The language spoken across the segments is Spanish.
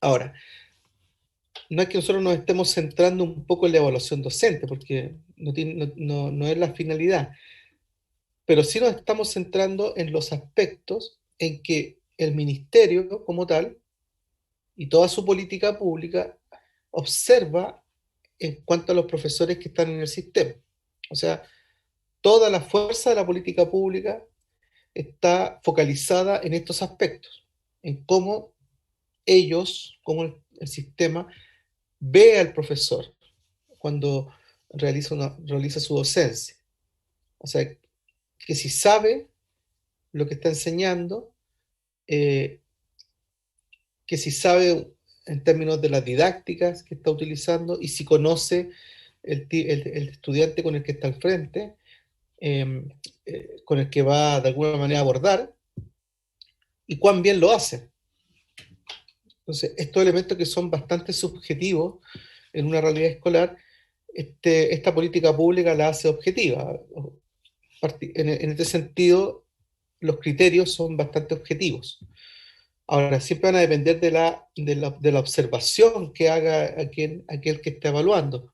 Ahora, no es que nosotros nos estemos centrando un poco en la evaluación docente, porque no es la finalidad, pero sí nos estamos centrando en los aspectos en que el ministerio como tal y toda su política pública observa en cuanto a los profesores que están en el sistema. O sea, toda la fuerza de la política pública está focalizada en estos aspectos, en cómo ellos, cómo el sistema ve al profesor cuando realiza su docencia. O sea, que si sabe lo que está enseñando, eh, que si sabe en términos de las didácticas que está utilizando y si conoce el estudiante con el que está al frente, eh, con el que va de alguna manera a abordar, y cuán bien lo hace. Entonces, estos elementos que son bastante subjetivos en una realidad escolar, esta política pública la hace objetiva. En este sentido, los criterios son bastante objetivos. Ahora, siempre van a depender de la observación que haga aquel que está evaluando.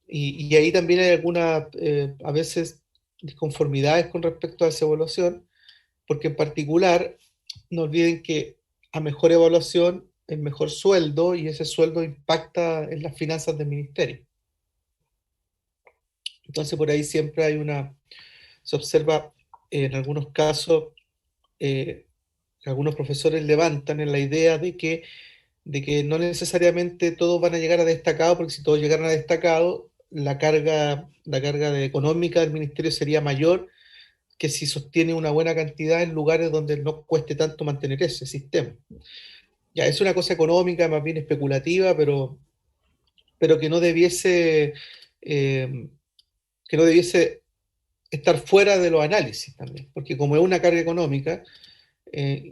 Y ahí también hay algunas, a veces, disconformidades con respecto a esa evaluación, porque en particular, no olviden que a mejor evaluación, es mejor sueldo, y ese sueldo impacta en las finanzas del ministerio. Entonces, por ahí siempre se observa en algunos casos, eh, que algunos profesores levantan en la idea de que no necesariamente todos van a llegar a destacado, porque si todos llegaran a destacado, la carga económica del ministerio sería mayor que si sostiene una buena cantidad en lugares donde no cueste tanto mantener ese sistema. Ya, es una cosa económica, más bien especulativa, pero eh, que no debiese estar fuera de los análisis también, porque como es una carga económica,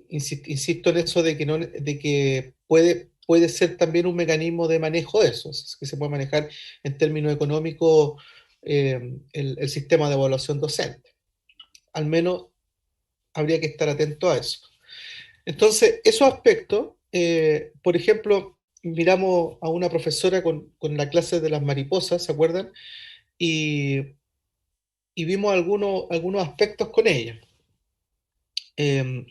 insisto en eso de que, no, de que puede ser también un mecanismo de manejo de eso, es que se puede manejar en términos económicos el sistema de evaluación docente. Al menos habría que estar atento a eso. Entonces, esos aspectos, por ejemplo, miramos a una profesora con la clase de las mariposas, ¿se acuerdan? Y, y vimos algunos aspectos con ella. Eh,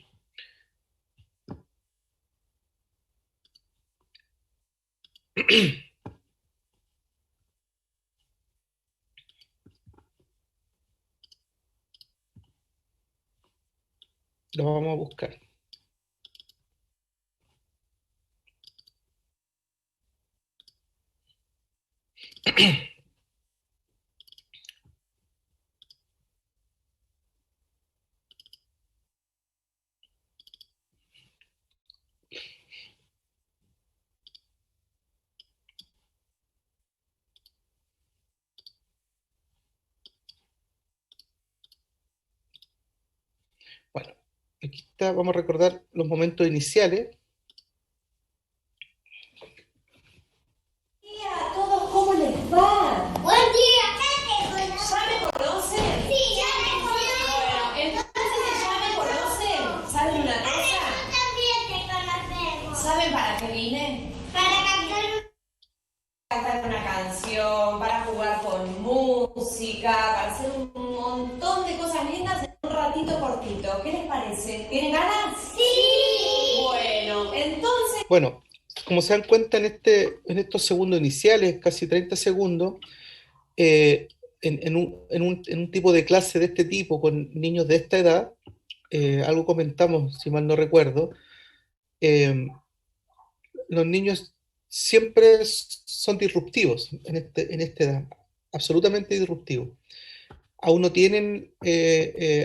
lo vamos a buscar. Bueno, aquí está, vamos a recordar los momentos iniciales. A todos, ¿cómo les va? Buen día, ¿Ya me conocen? sí, ya me conozco. Bueno, entonces ya me conocen. ¿Saben una cosa? Nosotros también te conocemos. ¿Saben para qué vine? Para cantar Cantar una canción, para jugar con música, para hacer un montón de cosas lindas en un ratito cortito. ¿Qué les parece? ¿Tienen ganas? Sí. Bueno, entonces... Bueno, como se dan cuenta en estos segundos iniciales, casi 30 segundos, eh, en un tipo de clase de este tipo, con niños de esta edad, algo comentamos, si mal no recuerdo, eh, los niños siempre son disruptivos en esta edad, absolutamente disruptivos. Aún no tienen,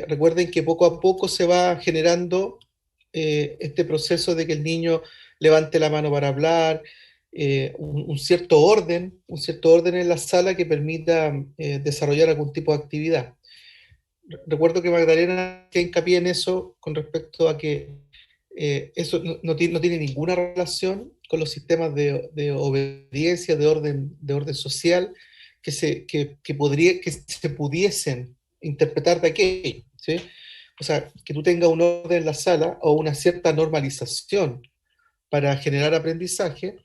recuerden que poco a poco se va generando este proceso de que el niño levante la mano para hablar, un cierto orden en la sala que permita desarrollar algún tipo de actividad. Recuerdo que Magdalena hacía hincapié en eso con respecto a que eso no tiene ninguna relación con los sistemas de obediencia, de orden social, que se pudiesen interpretar de aquello, ¿sí? O sea, que tú tengas un orden en la sala o una cierta normalización para generar aprendizaje,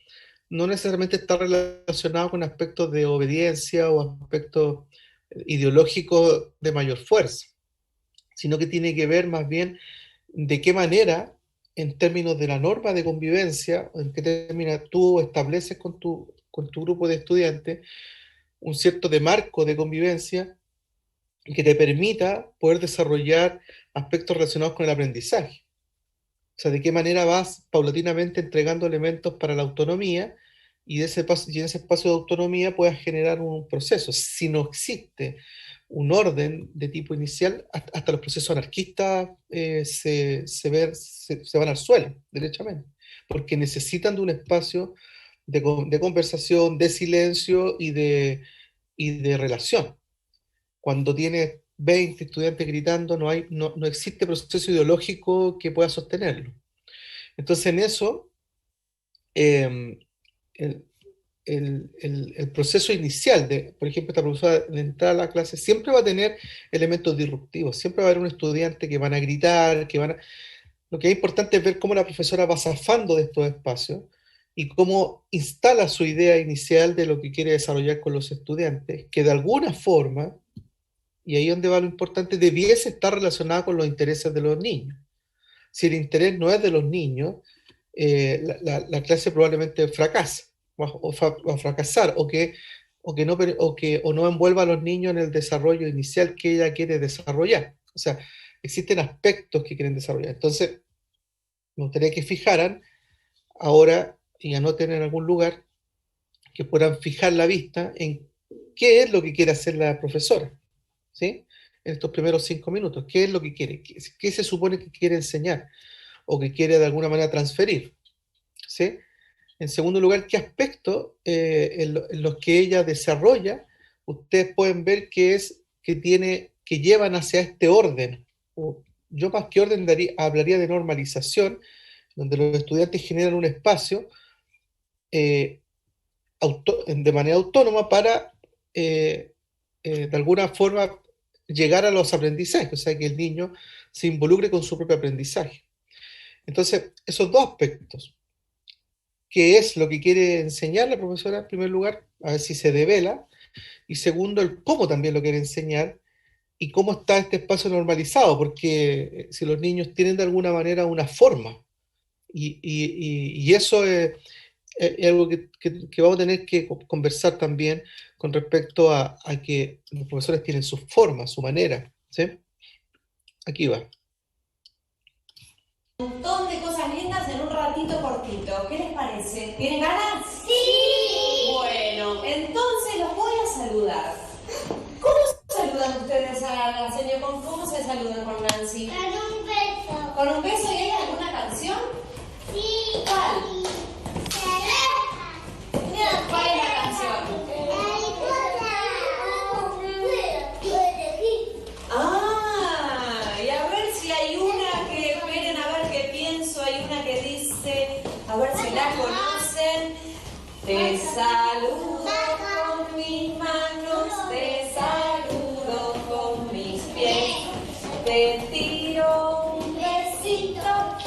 no necesariamente está relacionado con aspectos de obediencia o aspectos ideológicos de mayor fuerza, sino que tiene que ver más bien de qué manera, en términos de la norma de convivencia, en qué términos tú estableces con tu grupo de estudiantes un cierto de marco de convivencia que te permita poder desarrollar aspectos relacionados con el aprendizaje. O sea, de qué manera vas paulatinamente entregando elementos para la autonomía y, y en ese espacio de autonomía puedas generar un proceso. Si no existe un orden de tipo inicial, hasta los procesos anarquistas se van al suelo, derechamente, porque necesitan de un espacio de conversación, de silencio y de relación. Cuando tienes 20 estudiantes gritando, no existe proceso ideológico que pueda sostenerlo. Entonces, en eso, eh, el, el proceso inicial de, por ejemplo, esta profesora de entrar a la clase siempre va a tener elementos disruptivos, siempre va a haber un estudiante que van a gritar, Lo que es importante es ver cómo la profesora va zafando de estos espacios y cómo instala su idea inicial de lo que quiere desarrollar con los estudiantes, que de alguna forma, y ahí es donde va lo importante, debiese estar relacionada con los intereses de los niños. Si el interés no es de los niños, la clase probablemente fracasa, va a fracasar, o no envuelva a los niños en el desarrollo inicial que ella quiere desarrollar. O sea, existen aspectos que quieren desarrollar. Entonces, me gustaría que fijaran ahora y anoten en algún lugar que puedan fijar la vista en qué es lo que quiere hacer la profesora, ¿sí? En estos primeros 5 minutos, ¿qué es lo que quiere? ¿Qué se supone que quiere enseñar? O que quiere de alguna manera transferir, ¿sí? En segundo lugar, ¿qué aspectos en los que ella desarrolla ustedes pueden ver que llevan hacia este orden? Yo más que orden hablaría de normalización, donde los estudiantes generan un espacio de manera autónoma para, de alguna forma, llegar a los aprendizajes, o sea, que el niño se involucre con su propio aprendizaje. Entonces, esos dos aspectos, ¿qué es lo que quiere enseñar la profesora en primer lugar? A ver si se devela. Y segundo, el cómo también lo quiere enseñar y cómo está este espacio normalizado, porque si los niños tienen de alguna manera una forma, y eso es algo que vamos a tener que conversar también con respecto a que los profesores tienen su forma, su manera, ¿sí? Aquí va. Un montón de cosas lindas en un ratito cortito. ¿Qué les parece? ¿Tienen ganas? Sí. Bueno, entonces los voy a saludar. ¿Cómo saludan ustedes a la señora? ¿Cómo se saludan con Nancy? Con un beso. ¿Con un beso y hay alguna canción? Sí. ¿Cuál? ¿Cuál es la canción? Ah, y a ver si hay una que, esperen a ver qué pienso, hay una que dice, a ver si la conocen. Te saludo con mis manos, te saludo con mis pies, te tiro un besito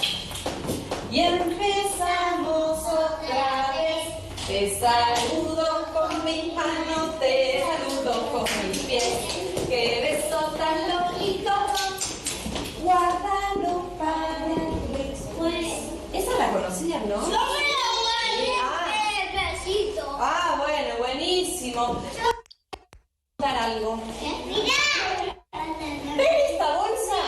y empezamos otra vez. Te saludo con mis manos, te saludo con mis pies. Qué beso tan bonito, guárdalo para después. Esa la conocían, ¿no? Ah, bueno, buenísimo. Dar algo. ¿Ven esta bolsa?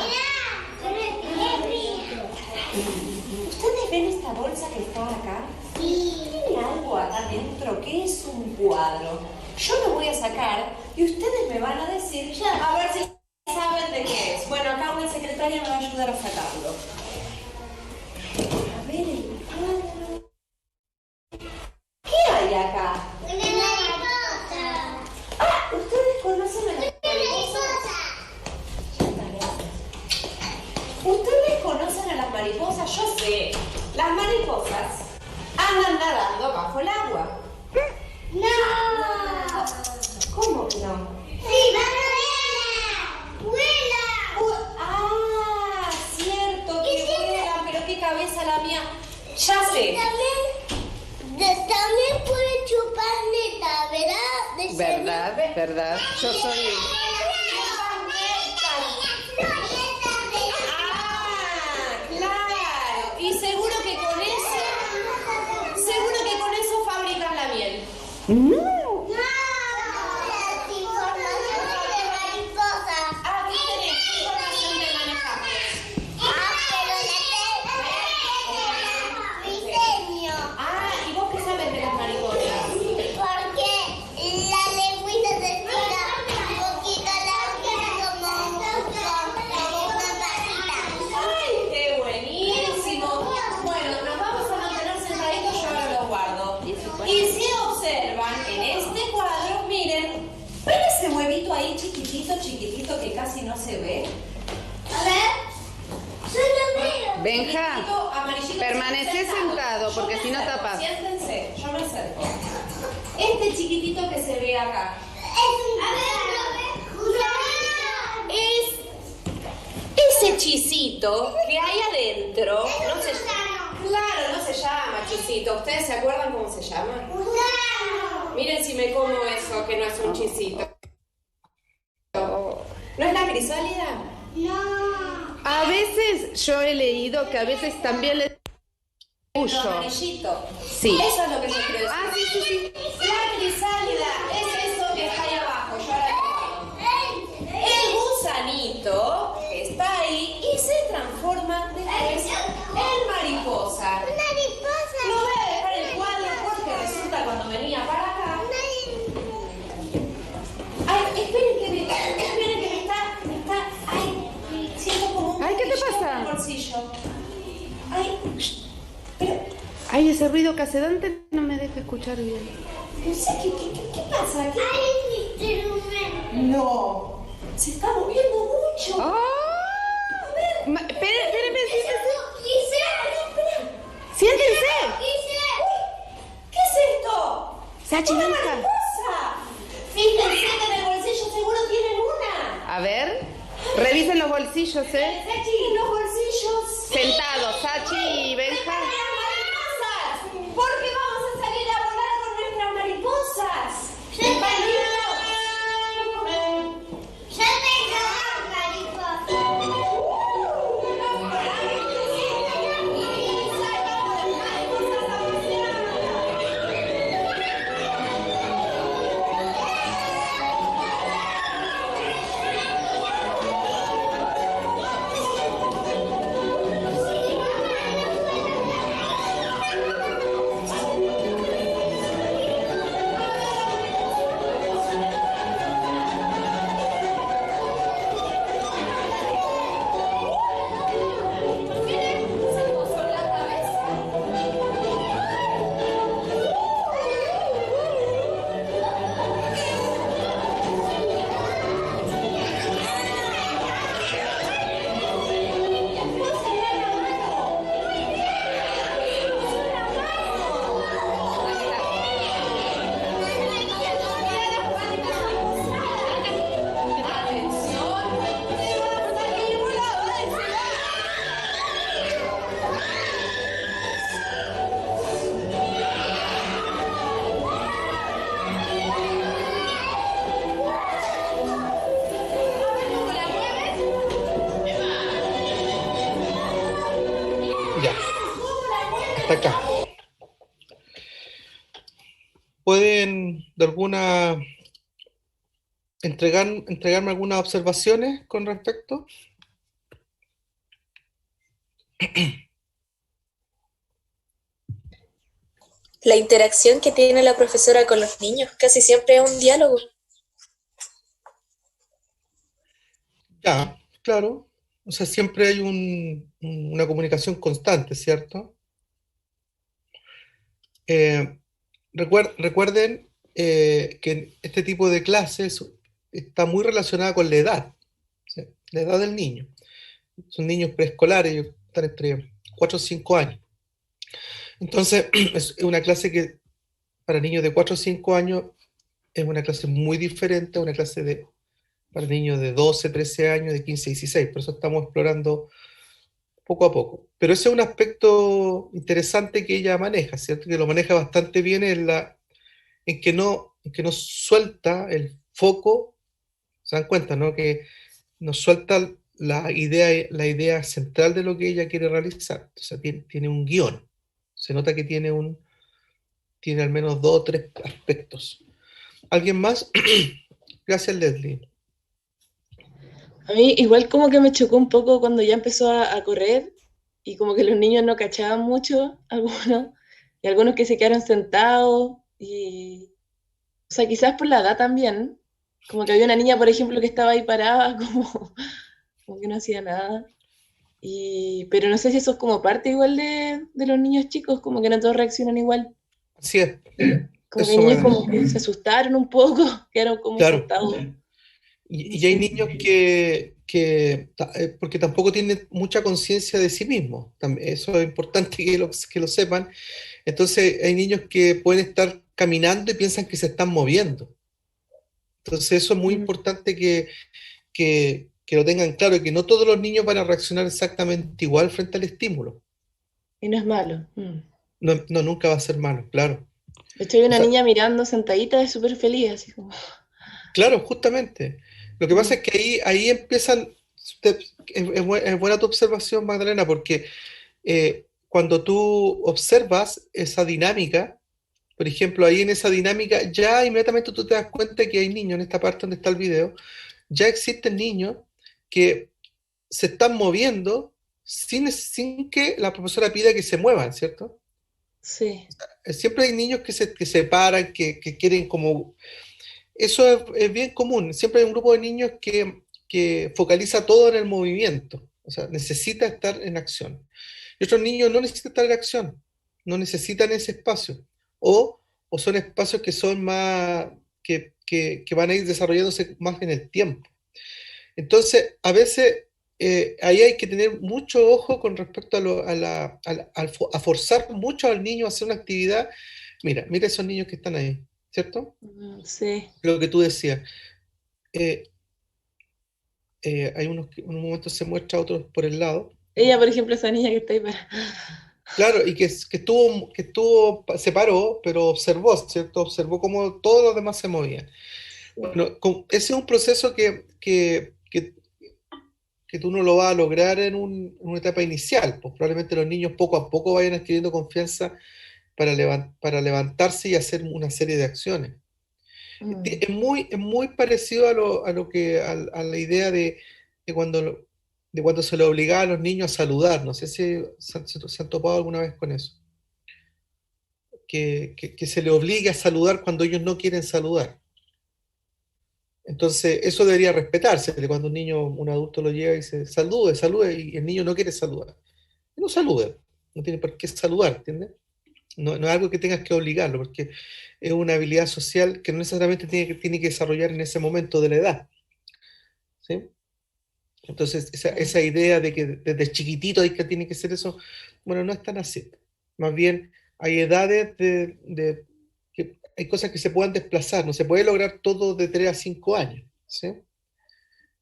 ¿Ustedes ven esta bolsa que está acá? Tiene algo acá adentro que es un cuadro. Yo lo voy a sacar y ustedes me van a decir a ver si saben de qué es. Bueno, acá una secretaria me va a ayudar a sacarlo. A ver el cuadro. ¿Qué hay acá? Una mariposa. Ah, ¿ustedes conocen a las mariposas? ¿Ustedes conocen a las mariposas? Yo sé. Las mariposas andan nadando bajo el agua. No. ¿Cómo que no? Sí, vuela. Ah, cierto que vuelan, pero qué cabeza la mía. Ya sé. También pueden chupar neta, ¿verdad? ¿Verdad? ¿Verdad? Yo soy... Ah, claro. Y seguro que con eso fabrican la miel. Las informaciones de mariposas. Aquí tenés información de manejamos. Pero la diseño. ¿Y vos qué sabes de las mariposas? Porque la lengüita se estira un poquito como una patita. ¡Ay, qué buenísimo! Bueno, nos vamos a mantener sentaditos, yo ahora los guardo. Y si observan en este cuadro, miren, ¿ven ese huevito ahí chiquitito, chiquitito que casi no se ve? A ver. Yo lo veo. Benja, Chiquitito, amarillito, permanecé sentado porque si no me acerco, tapas. Siéntense, yo me acerco. Este chiquitito que se ve acá es ese chisito que hay adentro. No se, claro, no se llama chisito. ¿Ustedes se acuerdan cómo se llama? Miren si me como eso, que no es un chisito. ¿No es la crisálida? A veces yo he leído que a veces también le... Lo Huyo. amarillito. Sí. Eso es lo que yo creo. Sí, sí, sí. La crisálida es eso que está ahí abajo. Yo ahora lo pongo. El gusanito está ahí y se transforma después en mariposa. Lo voy a dejar el cuadro porque resulta cuando venía para acá. Ay, esperen que me está, ay, siento como un Ay, ¿qué te cosquilleo pasa? en el bolsillo. Ay, pero, Ay, ese ruido casedante no me deja escuchar bien. no sé, ¿qué pasa? No, se está moviendo mucho. ¡Oh! Espérenme, siéntense. ¿Qué es esto? Sachi, ¡Una Benja. mariposa! Fíjense que en el bolsillo seguro tienen una. A ver, revisen los bolsillos, Sachi, en los bolsillos. Sentados, Sachi y Benja. ¡Mariposas! Porque vamos a salir a volar con nuestras mariposas. Ya, hasta acá. ¿Pueden de alguna entregarme algunas observaciones con respecto? La interacción que tiene la profesora con los niños, casi siempre es un diálogo. Ya, claro. O sea, siempre hay una comunicación constante, ¿cierto? Eh, recuerden que este tipo de clases está muy relacionada con la edad, ¿sí? La edad del niño. Son niños preescolares, ellos están entre 4 o 5 años. Entonces, es una clase que para niños de 4 o 5 años es una clase muy diferente a una clase para niños de 12, 13 años, de 15, 16. Por eso estamos explorando poco a poco. Pero ese es un aspecto interesante que ella maneja, ¿cierto? Que lo maneja bastante bien en que no suelta el foco, se dan cuenta, ¿no? Que no suelta la idea central de lo que ella quiere realizar. O sea, tiene un guión. Se nota que tiene al menos dos o tres aspectos. ¿Alguien más? Gracias, Leslie. A mí igual como que me chocó un poco cuando ya empezó a correr y como que los niños no cachaban mucho, algunos, y algunos que se quedaron sentados y, o sea, quizás por la edad también, como que había una niña, por ejemplo, que estaba ahí parada, como que no hacía nada. Pero no sé si eso es como parte igual de los niños chicos, como que no todos reaccionan igual. Así es. Como que hay Eso, niños Magdalena. como que se asustaron un poco, quedaron como Claro. sentados. No Y hay sé. niños porque tampoco tienen mucha conciencia de sí mismos. Eso es importante que lo sepan. Entonces, hay niños que pueden estar caminando y piensan que se están moviendo. Entonces, eso es muy Mm. importante que lo tengan claro, y que no todos los niños van a reaccionar exactamente igual frente al estímulo. Y no es malo. Mm. No, no, nunca va a ser malo, claro. De hecho, hay O una sea, niña mirando sentadita, es súper feliz, así como. claro, justamente. Lo que pasa Mm. es que ahí empiezan, es buena tu observación, Magdalena, porque cuando tú observas esa dinámica, por ejemplo, ahí en esa dinámica, ya inmediatamente tú te das cuenta que hay niños, en esta parte donde está el video, ya existen niños que se están moviendo sin que la profesora pida que se muevan, ¿cierto? Sí. Siempre hay niños que se paran, que quieren como... Eso es bien común. Siempre hay un grupo de niños que focaliza todo en el movimiento. O sea, necesita estar en acción. Y otros niños no necesitan estar en acción. No necesitan ese espacio. O son espacios que son más, que van a ir desarrollándose más en el tiempo. Entonces, a veces ahí hay que tener mucho ojo con respecto a forzar mucho al niño a hacer una actividad. Mira esos niños que están ahí, ¿cierto? Sí. Lo que tú decías. eh, Hay unos que en un momento se muestra, otros por el lado. Ella, por ejemplo, esa niña que está ahí para. Claro, y se paró, pero observó, ¿cierto? Observó cómo todos los demás se movían. Bueno, ese es un proceso que tú no lo vas a lograr en una etapa inicial, pues probablemente los niños poco a poco vayan adquiriendo confianza para levantarse y hacer una serie de acciones. Mm. Es muy parecido a la idea de cuando se le obligaba a los niños a saludar. No sé si se han topado alguna vez con eso. Que se le obligue a saludar cuando ellos no quieren saludar. Entonces, eso debería respetarse, de cuando un adulto lo llega y dice, salude, salude, y el niño no quiere saludar. No salude, no tiene por qué saludar, ¿entiendes? No, no es algo que tengas que obligarlo, porque es una habilidad social que no necesariamente tiene que desarrollar en ese momento de la edad, ¿sí? Entonces, esa idea de que desde chiquitito hay que tiene que ser eso, bueno, no es tan así. Más bien, hay edades que hay cosas que se puedan desplazar, no se puede lograr todo de 3 a 5 años, ¿sí?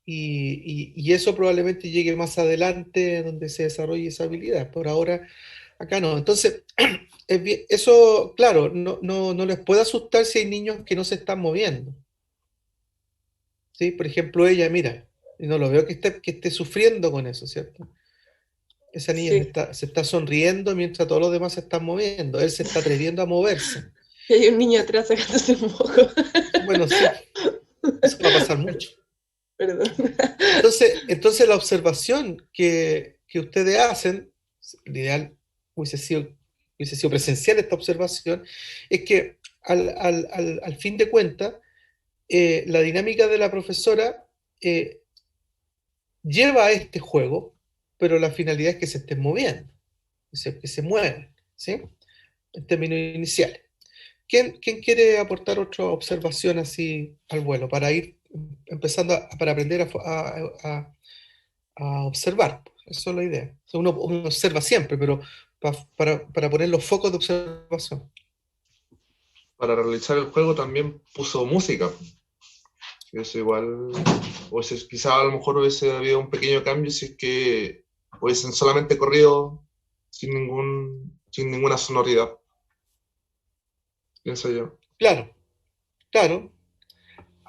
Y eso probablemente llegue más adelante donde se desarrolle esa habilidad. Por ahora, acá no. Entonces, eso, claro, no les puede asustar si hay niños que no se están moviendo, ¿sí? Por ejemplo, ella, mira, y no lo veo que esté sufriendo con eso, ¿cierto? Esa niña se Sí. está, se está sonriendo mientras todos los demás se están moviendo. Él se está atreviendo a moverse. Y hay un niño atrás sacándose un moco. Bueno, sí, eso va a pasar mucho. Perdón. Entonces la observación que ustedes hacen, el ideal hubiese sido presencial esta observación, es que al fin de cuentas, la dinámica de la profesora lleva a este juego, pero la finalidad es que se estén moviendo, que se muevan, ¿sí? En términos iniciales. ¿Quién quiere aportar otra observación así al vuelo para ir empezando para aprender a observar? Eso es la idea. O sea, uno observa siempre, pero para poner los focos de observación. Para realizar el juego también puso música. Eso igual, quizá a lo mejor hubiese habido un pequeño cambio si es que o hubiesen solamente corrido sin ninguna sonoridad, pienso yo. Claro, claro.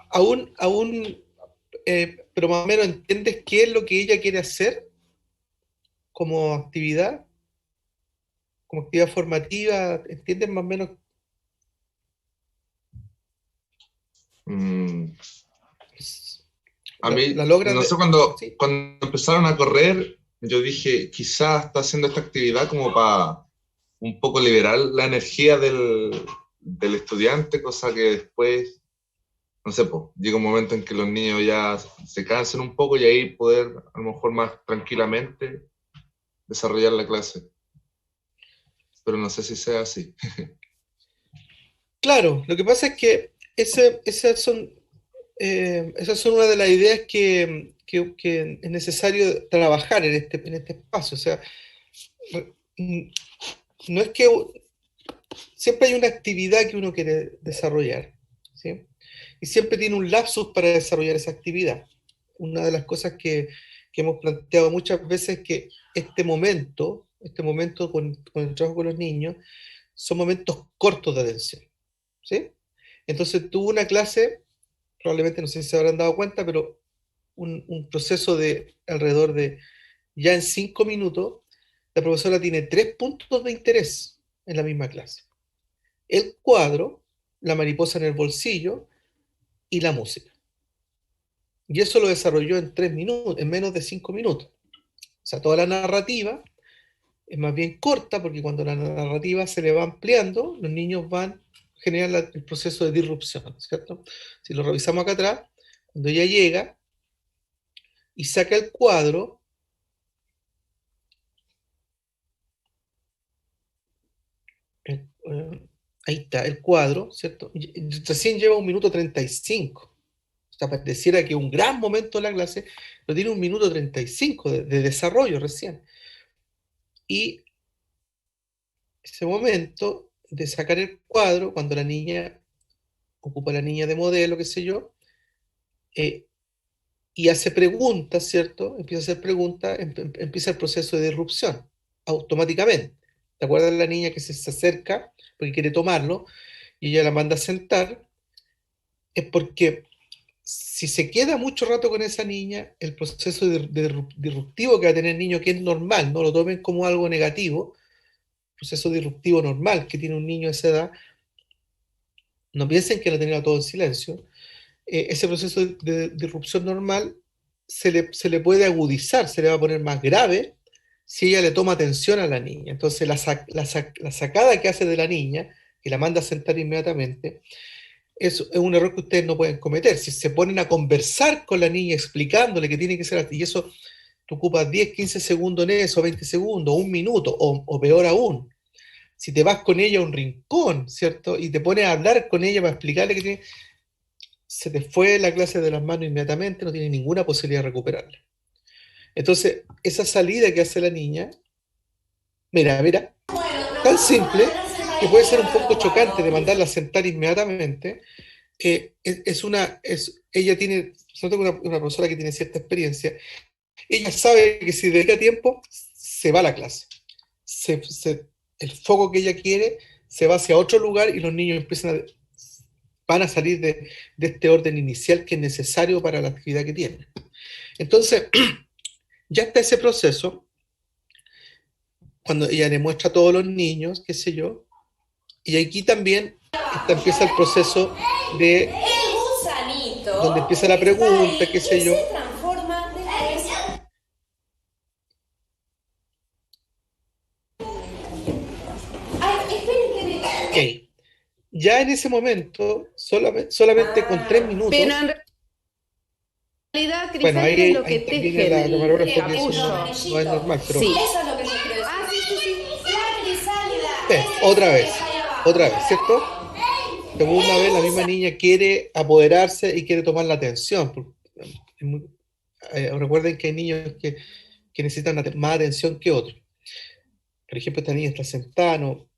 Aún, pero más o menos entiendes qué es lo que ella quiere hacer como actividad formativa, ¿entiendes más o menos? Mm, A mí, La logran no sé, cuando, ¿sí? cuando empezaron a correr, yo dije, quizás está haciendo esta actividad como para un poco liberar la energía del estudiante, cosa que después, no sé, pues, llega un momento en que los niños ya se cansan un poco y ahí poder, a lo mejor más tranquilamente, desarrollar la clase. Pero no sé si sea así. Claro, lo que pasa es que esas son una de las ideas que es necesario trabajar en este espacio. O sea, mm, no es que siempre hay una actividad que uno quiere desarrollar, ¿sí? Y siempre tiene un lapsus para desarrollar esa actividad. Una de las cosas que hemos planteado muchas veces es que este momento con el trabajo con los niños, son momentos cortos de atención, ¿sí? Entonces tuvo una clase, probablemente no sé si se habrán dado cuenta, pero un proceso de alrededor de, ya en 5 minutos, la profesora tiene 3 puntos de interés en la misma clase: el cuadro, la mariposa en el bolsillo y la música. Y eso lo desarrolló en 3 minutos, en menos de 5 minutos. O sea, toda la narrativa es más bien corta, porque cuando la narrativa se le va ampliando, los niños van a generar el proceso de disrupción, ¿cierto? Si lo revisamos acá atrás, cuando ella llega y saca el cuadro, ahí está, el cuadro, ¿cierto? Recién lleva 1 minuto 35. O sea, pareciera que un gran momento de la clase, pero tiene 1 minuto 35 de desarrollo recién. Y ese momento de sacar el cuadro, cuando la niña ocupa a la niña de modelo, qué sé yo, eh, y hace preguntas, ¿cierto? Empieza a hacer preguntas, empieza el proceso de disrupción, automáticamente. ¿Te acuerdas de la niña que se acerca porque quiere tomarlo y ella la manda a sentar? Es porque si se queda mucho rato con esa niña, el proceso disruptivo que va a tener el niño, que es normal, no lo tomen como algo negativo, proceso disruptivo normal que tiene un niño de esa edad, no piensen que lo tenía todo en silencio, ese proceso de disrupción normal se le puede agudizar, se le va a poner más grave si ella le toma atención a la niña. Entonces la sacada que hace de la niña, que la manda a sentar inmediatamente, es un error que ustedes no pueden cometer. Si se ponen a conversar con la niña explicándole que tiene que ser así, y eso tú ocupas 10, 15 segundos en eso, 20 segundos, 1 minuto, o peor aún, si te vas con ella a un rincón, ¿cierto? Y te pones a hablar con ella para explicarle que se te fue la clase de las manos inmediatamente, no tiene ninguna posibilidad de recuperarla. Entonces, esa salida que hace la niña, mira, tan simple, que puede ser un poco chocante de mandarla a sentar inmediatamente, ella tiene, yo tengo una profesora que tiene cierta experiencia, ella sabe que si dedica tiempo, se va a la clase. El foco que ella quiere se va hacia otro lugar y los niños van a salir de este orden inicial que es necesario para la actividad que tienen. Entonces, ya está ese proceso, cuando ella le muestra a todos los niños, qué sé yo, y aquí también empieza el proceso de El gusanito. donde empieza la pregunta, qué sé yo. Se transforma después. Ay, esperen que me... Ok. Ya en ese momento, solamente con 3 minutos, Pero en realidad, bueno, Cristal, ¿qué es lo que ahí teje viene la del camarógrafa, que eso capullo? no es normal, pero Sí. Eso es lo que yo quiero decir. Ah, sí. La crisálida. otra vez, ¿cierto? Segunda vez la misma niña quiere apoderarse y quiere tomar la atención. Recuerden que hay niños que necesitan más atención que otros. Por ejemplo, esta niña está sentada, no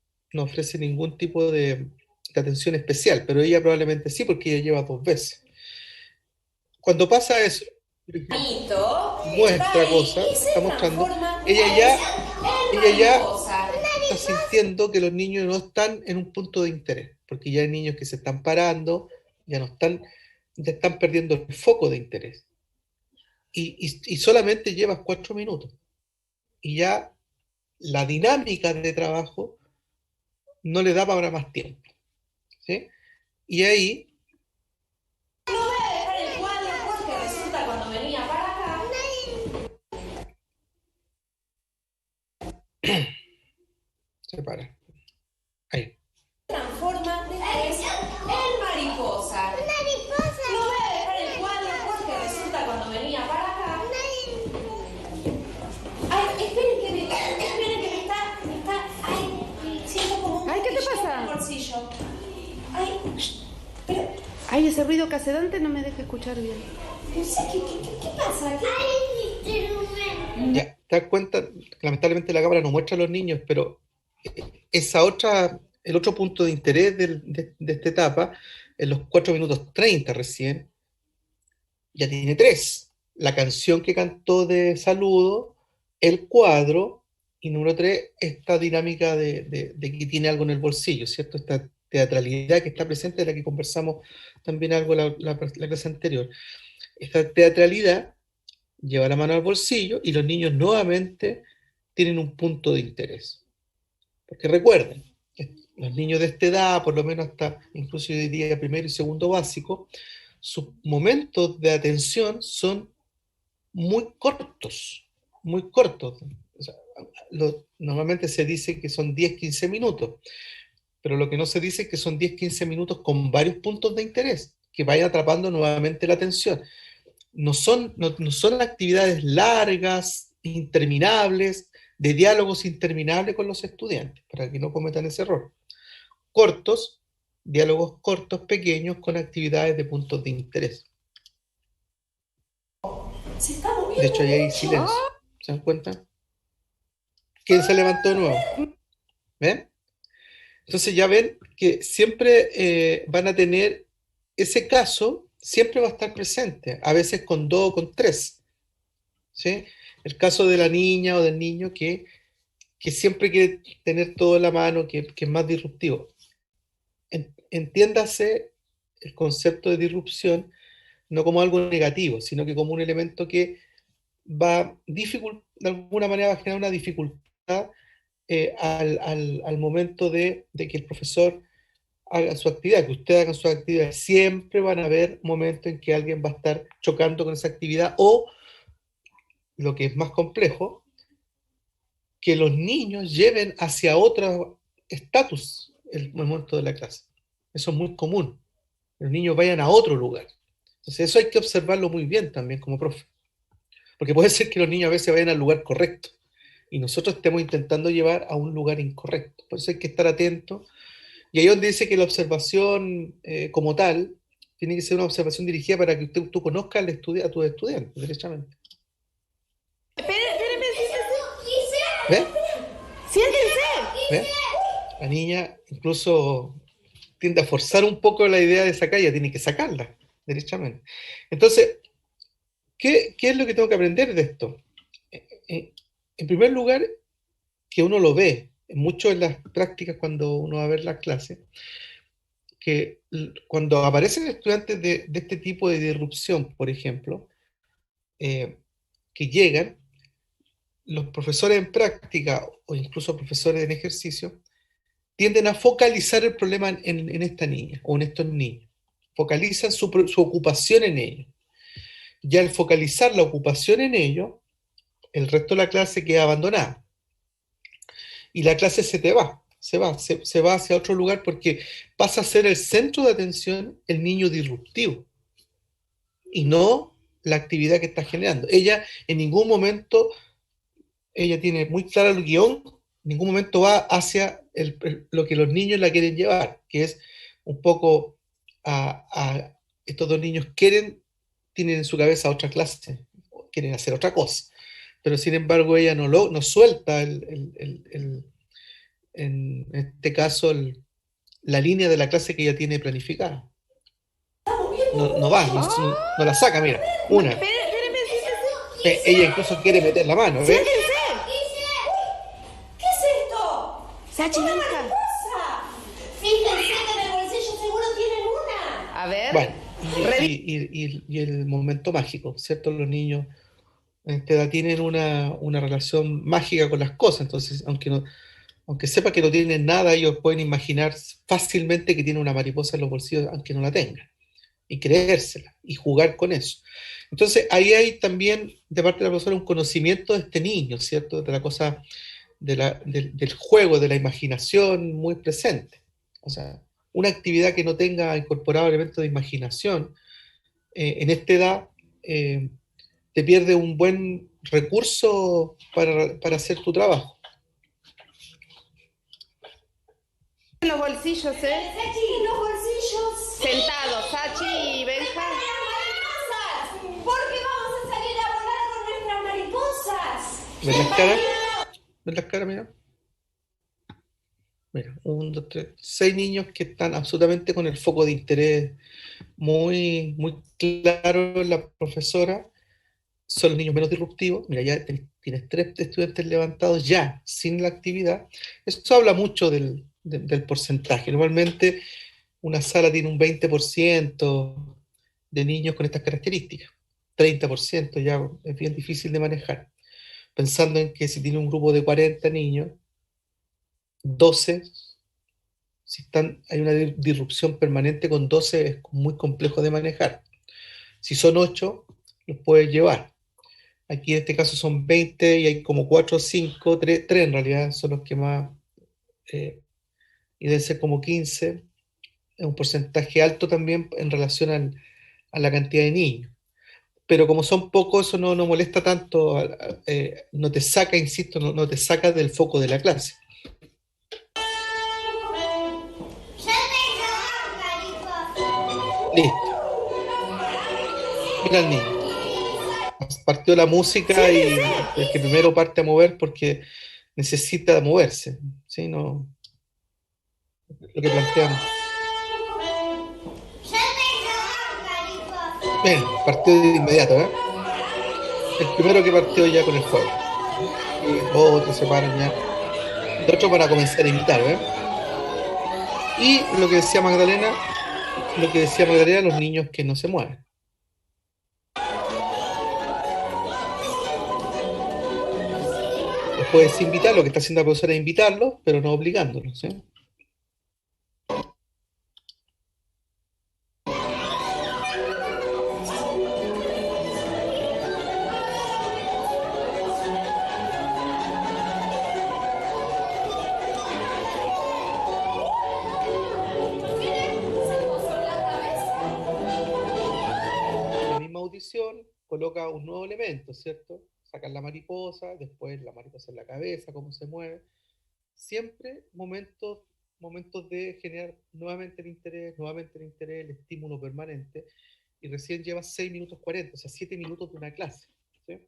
ofrece ningún tipo de atención especial, pero ella probablemente sí, porque ella lleva 2 veces. Cuando pasa eso, por ejemplo, Gusanito muestra va ahí cosas, y se está mostrando, transforma ella ya, El ella ya mariposa. está sintiendo que los niños no están en un punto de interés, porque ya hay niños que se están parando, ya no están, ya están perdiendo el foco de interés. Y solamente llevas 4 minutos. Y ya la dinámica de trabajo no le da para más tiempo. ¿Sí? Y ahí No voy a dejar el cuadro porque resulta cuando venía para acá. se para. Ahí. Transforma después en mariposa. No voy a dejar el cuadro porque resulta cuando venía para acá. Ay, esperen que me está, ay, siento como un Ay, ¿qué te cosquilleo pasa? en el bolsillo. Ay, pero, Ay, ese ruido casedante no me deja escuchar bien. no sé, ¿qué pasa? Ya, te das cuenta, lamentablemente la cámara no muestra a los niños, pero el otro punto de interés de esta etapa, en los 4 minutos 30 recién, ya tiene 3. La canción que cantó de saludo, el cuadro, y número 3, esta dinámica de que tiene algo en el bolsillo, ¿cierto? Esta teatralidad que está presente, de la que conversamos también algo la clase anterior. Esta teatralidad lleva la mano al bolsillo y los niños nuevamente tienen un punto de interés. Porque recuerden, los niños de esta edad, por lo menos hasta incluso yo diría primero y segundo básico, sus momentos de atención son muy cortos, muy cortos. O sea, normalmente se dice que son 10-15 minutos, pero lo que no se dice es que son 10-15 minutos con varios puntos de interés, que vayan atrapando nuevamente la atención. No son actividades largas, interminables, de diálogos interminables con los estudiantes, para que no cometan ese error. Cortos, diálogos cortos, pequeños, con actividades de puntos de interés. Se está moviendo. De hecho, ahí hay silencio. ¿Se dan cuenta? ¿Quién se levantó de nuevo? ¿Ven? Entonces ya ven que siempre van a tener ese caso, siempre va a estar presente, a veces con 2 o con 3. ¿Sí? El caso de la niña o del niño que siempre quiere tener todo en la mano, que es más disruptivo. Entiéndase el concepto de disrupción no como algo negativo, sino que como un elemento que va de alguna manera va a generar una dificultad al momento de que el profesor haga su actividad, que ustedes hagan su actividad. Siempre van a haber momentos en que alguien va a estar chocando con esa actividad o, lo que es más complejo, que los niños lleven hacia otro estatus el momento de la clase. Eso es muy común. Los niños vayan a otro lugar. Entonces eso hay que observarlo muy bien también como profe. Porque puede ser que los niños a veces vayan al lugar correcto y nosotros estemos intentando llevar a un lugar incorrecto. Por eso hay que estar atento. Y ahí donde dice que la observación como tal tiene que ser una observación dirigida para que tú conozcas a tus estudiantes, derechamente. Espérenme, ¿Ves? siéntense. ¿Ves? La niña incluso tiende a forzar un poco la idea de sacar, ya tiene que sacarla, derechamente. Entonces, ¿qué es lo que tengo que aprender de esto? En primer lugar, que uno lo ve, mucho en las prácticas cuando uno va a ver las clases, que cuando aparecen estudiantes de este tipo de disrupción, por ejemplo, que llegan, los profesores en práctica o incluso profesores en ejercicio tienden a focalizar el problema en esta niña o en estos niños. Focalizan su ocupación en ellos. Y al focalizar la ocupación en ellos, el resto de la clase queda abandonada. Y la clase se va hacia otro lugar porque pasa a ser el centro de atención el niño disruptivo y no la actividad que está generando. Ella en ningún momento, ella tiene muy claro el guión, en ningún momento va hacia lo que los niños la quieren llevar, que es un poco a estos dos niños tienen en su cabeza otra clase, quieren hacer otra cosa, pero sin embargo ella no suelta en este caso la línea de la clase que ella tiene planificada. No va, no la saca, mira, una. Espérenme, siéntense. Ella incluso quiere meter la mano, ¿ves? Siéntense. Sachi, ¡Una Benja. mariposa! Fíjense que en el bolsillo seguro tienen una. A ver. Bueno, y el momento mágico, ¿cierto? Los niños en esta edad tienen una relación mágica con las cosas, entonces, aunque sepa que no tienen nada, ellos pueden imaginar fácilmente que tiene una mariposa en los bolsillos, aunque no la tengan, y creérsela, y jugar con eso. Entonces, ahí hay también, de parte de la profesora, un conocimiento de este niño, ¿cierto? De la cosa, del juego, de la imaginación muy presente. O sea, una actividad que no tenga incorporado elementos de imaginación, en esta edad, te pierde un buen recurso para hacer tu trabajo. En los bolsillos, Sachi, en los bolsillos. Sentados, Sachi y Benja. ¡Las mariposas! ¿Por qué vamos a salir a volar con nuestras mariposas? ¿Ves las caras? ¿Ves las caras, mira? Mira, 1, 2, 3, 6 niños que están absolutamente con el foco de interés muy, muy claro en la profesora. Son los niños menos disruptivos. Mira, ya tienes 3 estudiantes levantados ya sin la actividad. Eso habla mucho del porcentaje. Normalmente una sala tiene un 20% de niños con estas características. 30% ya es bien difícil de manejar. Pensando en que si tiene un grupo de 40 niños, 12, si hay una disrupción permanente con 12, es muy complejo de manejar. Si son 8, los puedes llevar. Aquí en este caso son 20 y hay como 4 o 5, 3 en realidad son los que más, y deben ser como 15. Es un porcentaje alto también en relación a la cantidad de niños. Pero como son pocos, eso no molesta tanto, no te saca, insisto, no te saca del foco de la clase. Listo. Mira el niño. Partió la música y el que primero parte a mover porque necesita moverse, ¿sí? No, lo que planteamos. Bien, partió de inmediato, ¿eh? El primero que partió ya con el juego. Y otros se paran ya. Los otros van a comenzar a imitar, ¿eh? Y lo que decía Magdalena, los niños que no se mueven. Los puedes invitar, lo que está haciendo la profesora es invitarlos, pero no obligándolos, ¿sí? La misma audición coloca un nuevo elemento, ¿cierto? Sacan la mariposa, después la mariposa en la cabeza, cómo se mueve. Siempre momentos de generar nuevamente el interés, el estímulo permanente, y recién llevas 6 minutos 40, o sea, 7 minutos de una clase, ¿sí?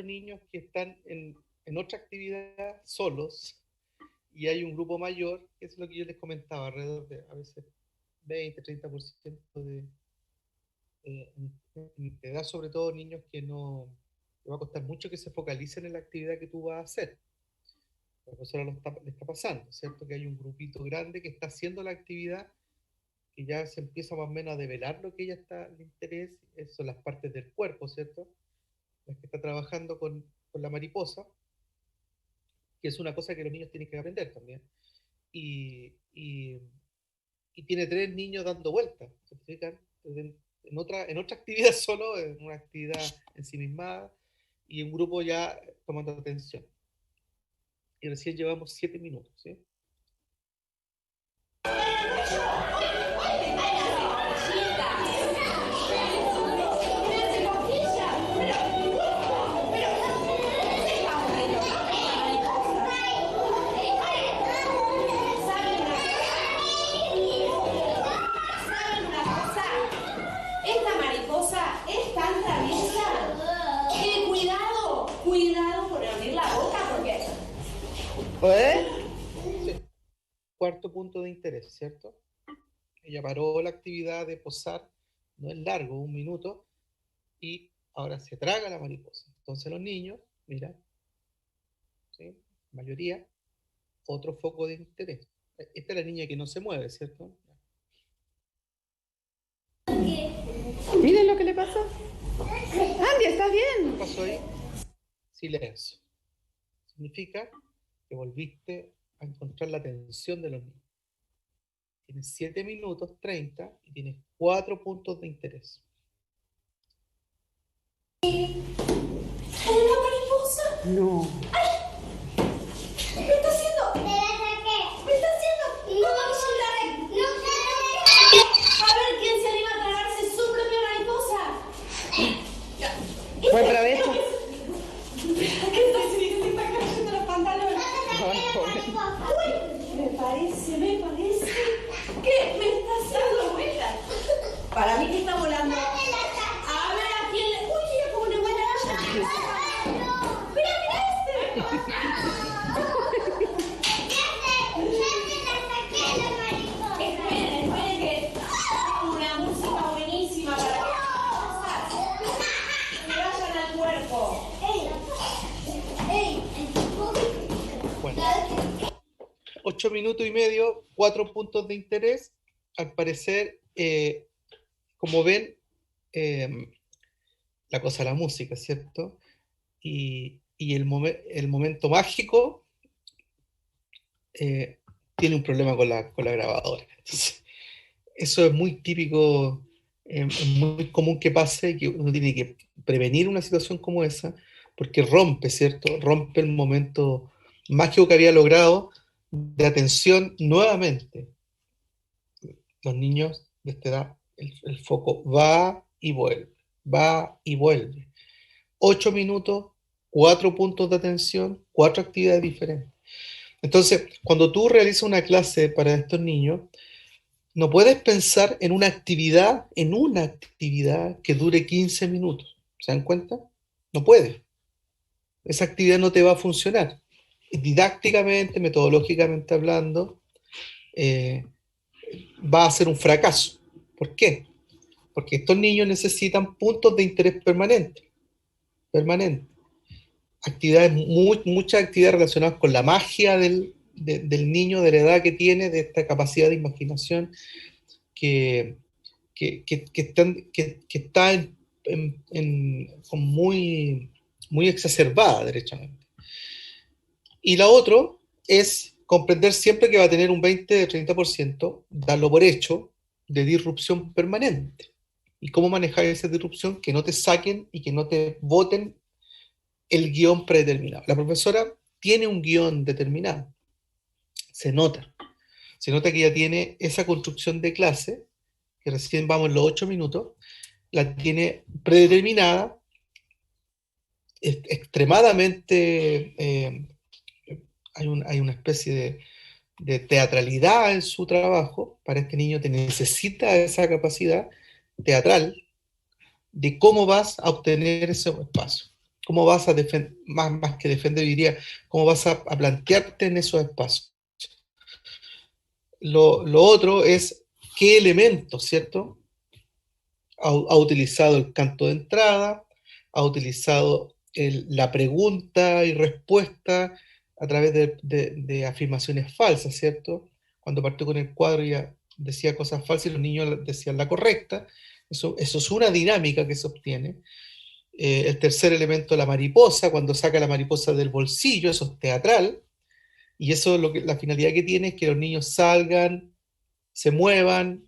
Niños que están en otra actividad solos y hay un grupo mayor, que es lo que yo les comentaba, alrededor de a veces 20-30% en edad, sobre todo niños que no, le va a costar mucho que se focalicen en la actividad que tú vas a hacer. La profesora le está pasando, ¿cierto? Que hay un grupito grande que está haciendo la actividad, que ya se empieza más o menos a develar lo que ella está de interés, son las partes del cuerpo, ¿cierto? Las que está trabajando con la mariposa, que es una cosa que los niños tienen que aprender también. Y tiene 3 niños dando vueltas, ¿se fijan? En otra actividad solo, en una actividad ensimismada, y un grupo ya tomando atención. Y recién llevamos 7 minutos, ¿sí? ¿Eh? Sí. Cuarto punto de interés, ¿cierto? Ella paró la actividad de posar, no es largo, 1 minuto, y ahora se traga la mariposa. Entonces los niños, mira, ¿sí? Mayoría, otro foco de interés. Esta es la niña que no se mueve, ¿cierto? Miren lo que le pasó. Andy, ¿estás bien? ¿Qué pasó ahí? Silencio. Significa que volviste a encontrar la atención de los niños. Tienes 7 minutos 30 y tienes 4 puntos de interés. ¿Una mariposa? No. ¿Qué está haciendo? ¡Me la saqué! ¿Qué está haciendo? No, Vamos a hablar. no A ver quién se anima a tragarse su propia mariposa. Fue otra vez. ¿Qué está haciendo? Se está cayendo los pantalones. Ay, pobre. Me parece que me está haciendo vueltas. Para mí que está volando. A ver a quién le. Uy, mira cómo le vuela la. Mira, esperen que tengo una música buenísima para que vayan al cuerpo. Bueno, 8 minutos y medio, 4 puntos de interés. Al parecer, como ven, la cosa de la música, ¿cierto? Y el momento mágico tiene un problema con la grabadora. Entonces, eso es muy típico, es muy común que pase, que uno tiene que prevenir una situación como esa, porque rompe, ¿cierto? Rompe el momento mágico que había logrado de atención nuevamente. Los niños de esta edad, el foco va y vuelve, va y vuelve. 8 minutos, 4 puntos de atención, 4 actividades diferentes. Entonces, cuando tú realizas una clase para estos niños, no puedes pensar en una actividad que dure 15 minutos. ¿Se dan cuenta? No puedes. Esa actividad no te va a funcionar. Didácticamente, metodológicamente hablando, va a ser un fracaso. ¿Por qué? Porque estos niños necesitan puntos de interés permanente. Actividades, muchas actividades relacionadas con la magia del niño, de la edad que tiene, de esta capacidad de imaginación que está muy exacerbada, derechamente. Y la otra es comprender siempre que va a tener un 20-30%, darlo por hecho, de disrupción permanente. Y cómo manejar esa disrupción, que no te saquen y que no te voten el guión predeterminado. La profesora tiene un guión determinado. Se nota que ella tiene esa construcción de clase, que recién vamos en los 8 minutos, la tiene predeterminada, extremadamente, hay una especie de teatralidad en su trabajo. Para este niño te necesita esa capacidad teatral de cómo vas a obtener ese espacio, cómo vas a defender, más que defender, diría, cómo vas a plantearte en esos espacios. Lo otro es qué elementos, ¿cierto? Ha utilizado el canto de entrada, ha utilizado la pregunta y respuesta a través de afirmaciones falsas, ¿cierto? Cuando partió con el cuadro ya decía cosas falsas y los niños decían la correcta. Eso es una dinámica que se obtiene. El tercer elemento, la mariposa, cuando saca la mariposa del bolsillo, eso es teatral. Y eso la finalidad que tiene es que los niños salgan, se muevan,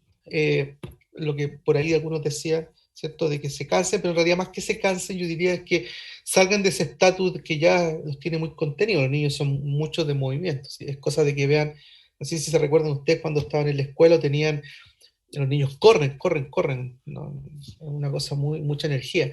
lo que por ahí algunos decían, ¿cierto? De que se cansen, pero en realidad más que se cansen, yo diría es que salgan de ese estatus que ya los tiene muy contenidos. Los niños son muchos de movimiento, ¿sí? Es cosa de que vean, no sé si se recuerdan ustedes cuando estaban en la escuela, los niños corren, corren, corren, ¿no? Es una cosa mucha energía.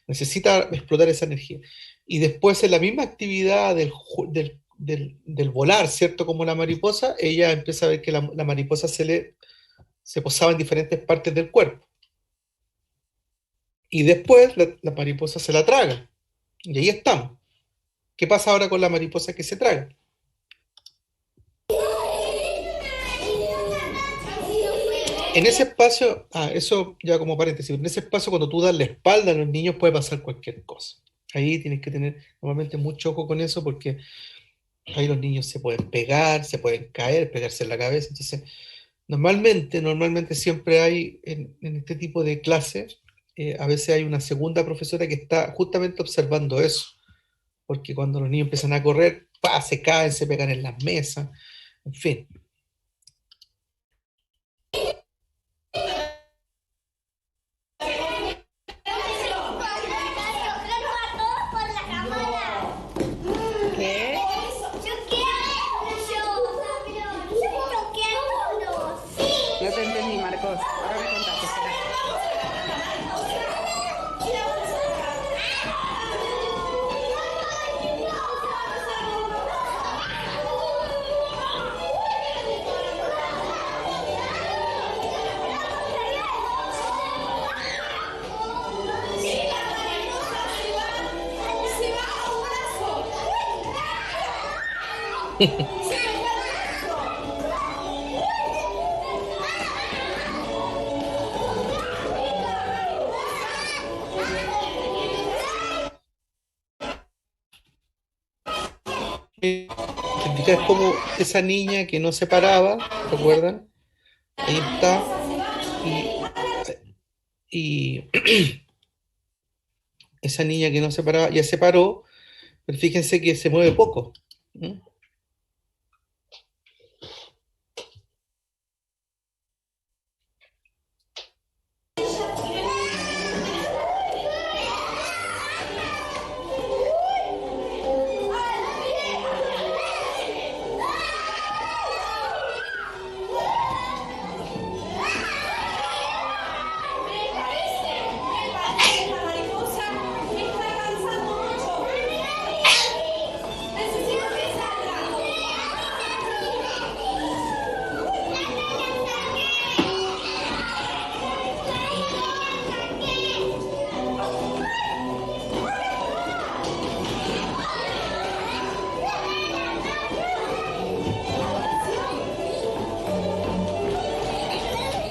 Necesita explotar esa energía. Y después en la misma actividad del volar, ¿cierto? Como la mariposa, ella empieza a ver que la mariposa se posaba en diferentes partes del cuerpo. Y después la mariposa se la traga. Y ahí estamos. ¿Qué pasa ahora con la mariposa que se traga? En ese espacio, eso ya como paréntesis, en ese espacio cuando tú das la espalda a los niños puede pasar cualquier cosa. Ahí tienes que tener normalmente mucho ojo con eso porque ahí los niños se pueden pegar, se pueden caer, pegarse en la cabeza. Entonces, normalmente siempre hay en este tipo de clases, a veces hay una segunda profesora que está justamente observando eso, porque cuando los niños empiezan a correr, se caen, se pegan en las mesas, en fin. Es como esa niña que no se paraba, ¿recuerdan? Ahí está. Y esa niña que no se paraba, ya se paró, pero fíjense que se mueve poco. ¿Mm?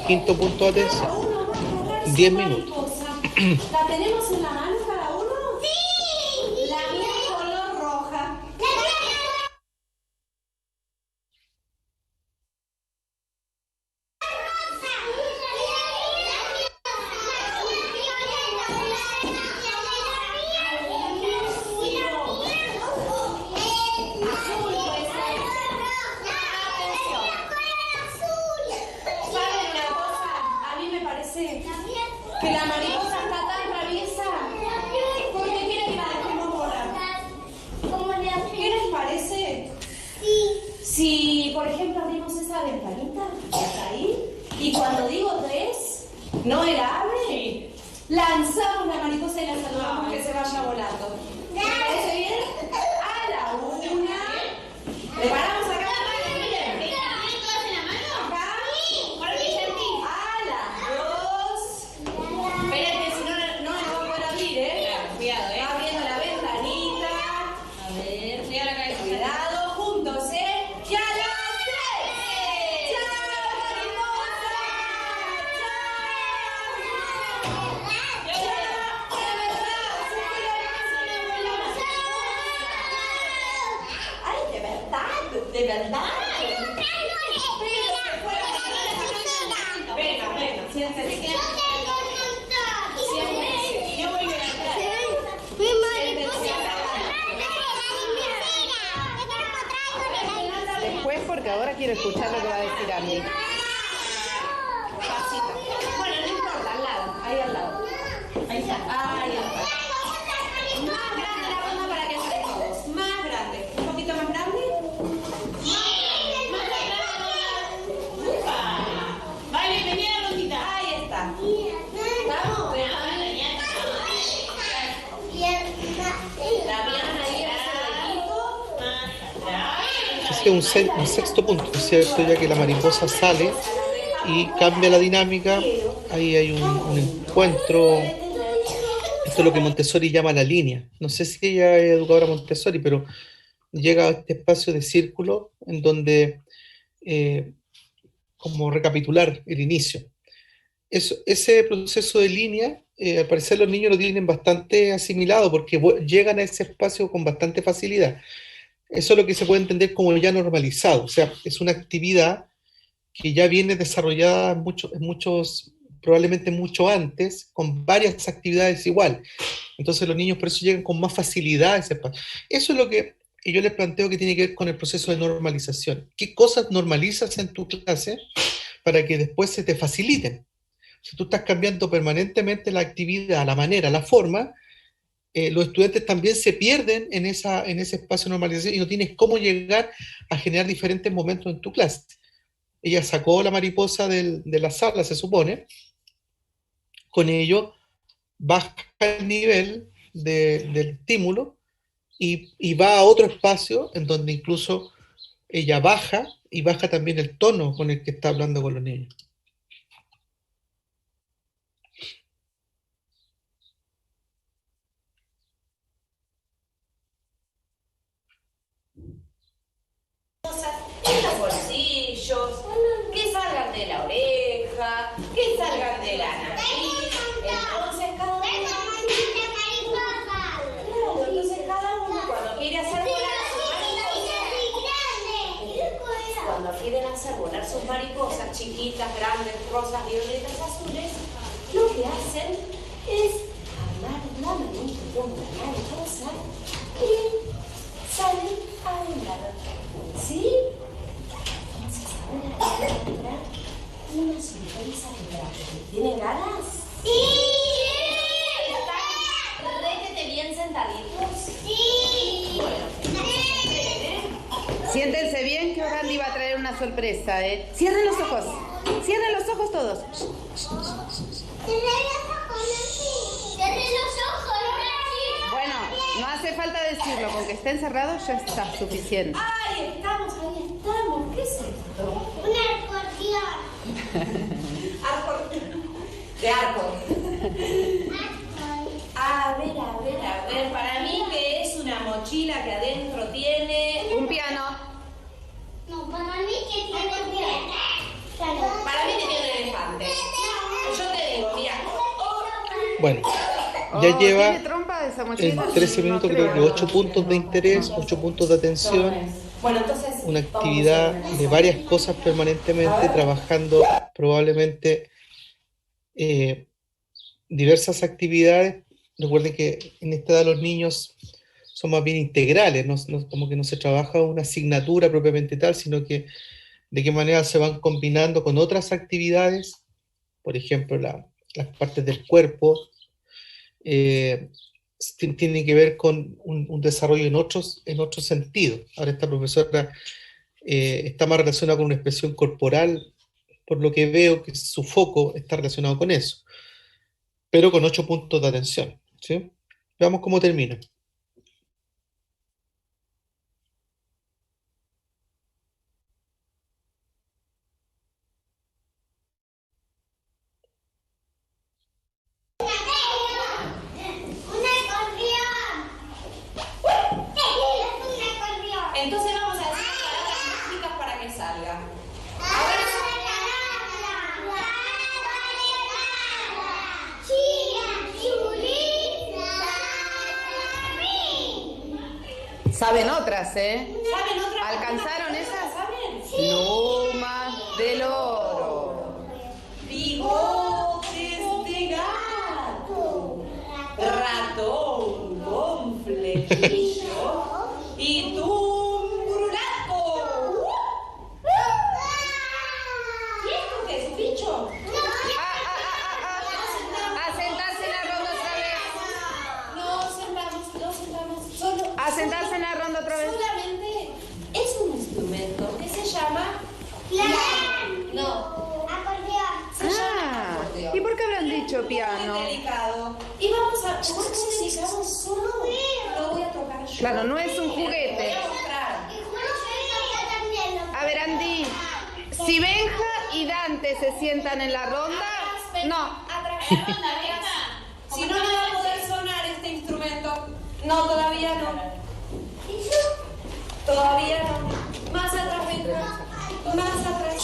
Quinto punto de atención. 10 minutos. ¿La tenemos en la mano cada uno? ¡Sí! La mía es color roja. Que la mariposa está tan traviesa porque quiere que la dejemos volar. ¿Qué les parece? Si, por ejemplo, abrimos esa ventanita que está ahí y cuando digo 3, ¿no era abre? Lanzamos la mariposa y la saludamos que se vaya volando. ¿Les parece bien? A la 1. ¿Le paramos acá? porque ahora quiero escuchar lo que va a decir Andy. Pasito. Bueno, no importa, al lado, ahí al lado. Ahí está, ahí está. Más grande la ronda para que salgan todos. Más grande. Un poquito más grande. Más grande. ¡Upa! Vale, venía la rondita. Ahí está. ¿Estamos? Damián ahí Ese es un sexto punto, es cierto, ya que la mariposa sale y cambia la dinámica, ahí hay un encuentro. Esto es lo que Montessori llama la línea. No sé si ella es educadora Montessori, pero llega a este espacio de círculo en donde como recapitular el inicio. Ese proceso de línea, al parecer los niños lo tienen bastante asimilado porque llegan a ese espacio con bastante facilidad. Eso es lo que se puede entender como ya normalizado, o sea, es una actividad que ya viene desarrollada en muchos, probablemente mucho antes, con varias actividades igual. Entonces los niños por eso llegan con más facilidad a ese espacio. Eso es lo que yo les planteo que tiene que ver con el proceso de normalización. ¿Qué cosas normalizas en tu clase para que después se te faciliten? Si tú estás cambiando permanentemente la actividad, la manera, la forma, los estudiantes también se pierden en ese espacio de normalización y no tienes cómo llegar a generar diferentes momentos en tu clase. Ella sacó la mariposa de la sala, se supone. Con ello baja el nivel del estímulo y va a otro espacio en donde incluso ella baja y baja también el tono con el que está hablando con los niños. en los bolsillos, que salgan de la oreja, que salgan de la nariz. Entonces cada uno, claro, entonces cada uno cuando quiere hacer volar sus mariposas, cuando quieren hacer volar sus mariposas, chiquitas, grandes, rosas, violetas, azules, lo que hacen es armar la manita con la mariposa y salen a volar. ¿Sí? Entonces ahora voy a encontrar una sonrisa grande. ¿Tienen ganas? ¡Sí! ¿Están réquete bien sentaditos? ¡Sí! Bueno, Siéntense bien que ahora Andy va a traer una sorpresa, ¿eh? Cierren los ojos. Cierren los ojos todos. Bueno, no hace falta decirlo, con que estén cerrados ya está suficiente. ahí estamos, ahí estamos. ¿Qué es esto? Un acordeón. Arco. De arco. A ver. Para mí que es una mochila que adentro tiene... Un piano. No, para mí que tiene un Para mí que tiene un elefante. Yo te digo, mira. Bueno, ya lleva ¿tiene trompa esa mochila? en 13 minutos creo que 8 puntos de interés, 8 puntos de atención, Bueno, entonces... una actividad de varias cosas permanentemente, trabajando probablemente diversas actividades. Recuerden que en esta edad los niños son más bien integrales, como que no se trabaja una asignatura propiamente tal, sino que de qué manera se van combinando con otras actividades, por ejemplo, las partes del cuerpo, tiene que ver con un desarrollo en otros sentidos. Ahora esta profesora está más relacionada con una expresión corporal, por lo que veo que su foco está relacionado con eso, pero con 8 puntos de atención, ¿sí? Veamos cómo termina. Entonces vamos a decir palabras mágicas para que salga. A ver, Saben otras, ¿eh? ¿saben otra? ¿Alcanzaron esas? ¿Saben? Lomas del oro. Bigotes de gato, ratón con flequillo y tumbrulato. no. delicado. Y vamos a, como es muy delicado, solo lo voy a tocar yo. Claro, no es un juguete. Voy a mostrar. A ver, Andy, si Benja y Dante se sientan en la ronda, no. Si no, no va a poder sonar este instrumento. No, todavía no. Todavía no. Más atrás, Benja. Más atrás.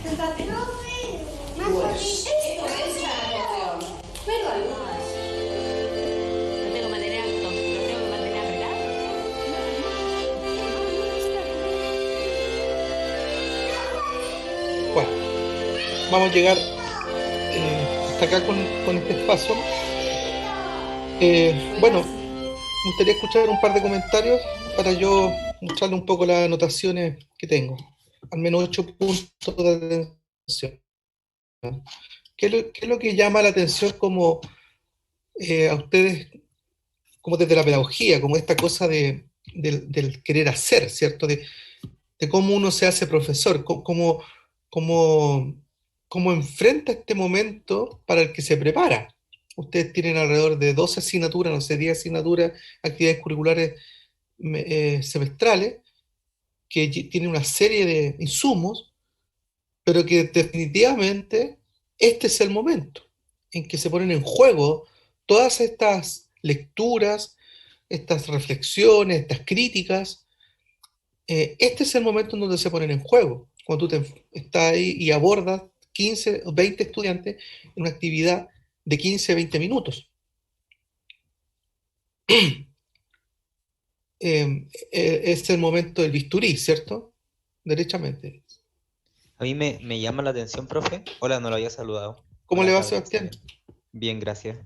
Sentate. Esto es un acordeón. Pero algunas. Lo tengo que mantener alto, lo tengo que mantener apretado. Bueno, vamos a llegar hasta acá con este espacio. Bueno, me gustaría escuchar un par de comentarios para yo mostrarle un poco las anotaciones que tengo. Al menos 8 puntos de atención. ¿Qué es lo que llama la atención como a ustedes, como desde la pedagogía, como esta cosa del querer hacer, ¿cierto? De cómo uno se hace profesor, cómo enfrenta este momento para el que se prepara. Ustedes tienen alrededor de 12 asignaturas, no sé, 10 asignaturas, actividades curriculares semestrales, que tienen una serie de insumos, pero que definitivamente este es el momento en que se ponen en juego todas estas lecturas, estas reflexiones, estas críticas. Este es el momento en donde se ponen en juego, cuando tú estás ahí y abordas 15 o 20 estudiantes en una actividad de 15 a 20 minutos. Es el momento del bisturí, ¿cierto? Derechamente. A mí me llama la atención, profe. Hola, no lo había saludado. ¿Cómo Hola, le va, Claudia. Sebastián? Bien, gracias.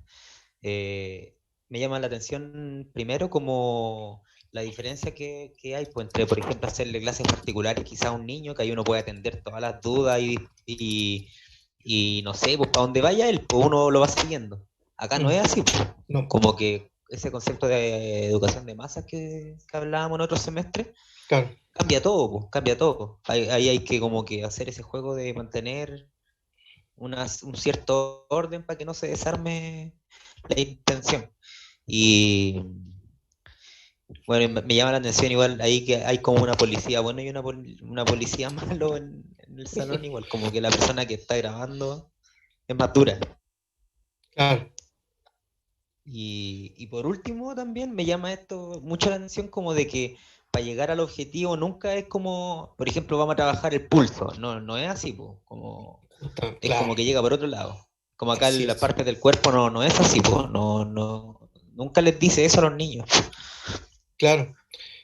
Me llama la atención primero como la diferencia que hay pues, entre, por ejemplo, hacerle clases particulares quizá a un niño, que ahí uno puede atender todas las dudas y no sé, pues para donde vaya él, pues uno lo va siguiendo. Acá no es así, pues. No, Como que ese concepto de educación de masas que hablábamos en otro semestre, claro. cambia todo, pues, cambia todo. Ahí hay que como que hacer ese juego de mantener un cierto orden para que no se desarme la intención. Y bueno, me llama la atención igual ahí que hay como una policía bueno y una policía malo en el salón, igual como que la persona que está grabando es más dura. Claro. Y por último también me llama esto mucho la atención como de que para llegar al objetivo nunca es como, por ejemplo, vamos a trabajar el pulso, no es así, po, es Claro. como que llega por otro lado. Como acá Así las es. partes del cuerpo no es así, po, nunca les dice eso a los niños. Claro.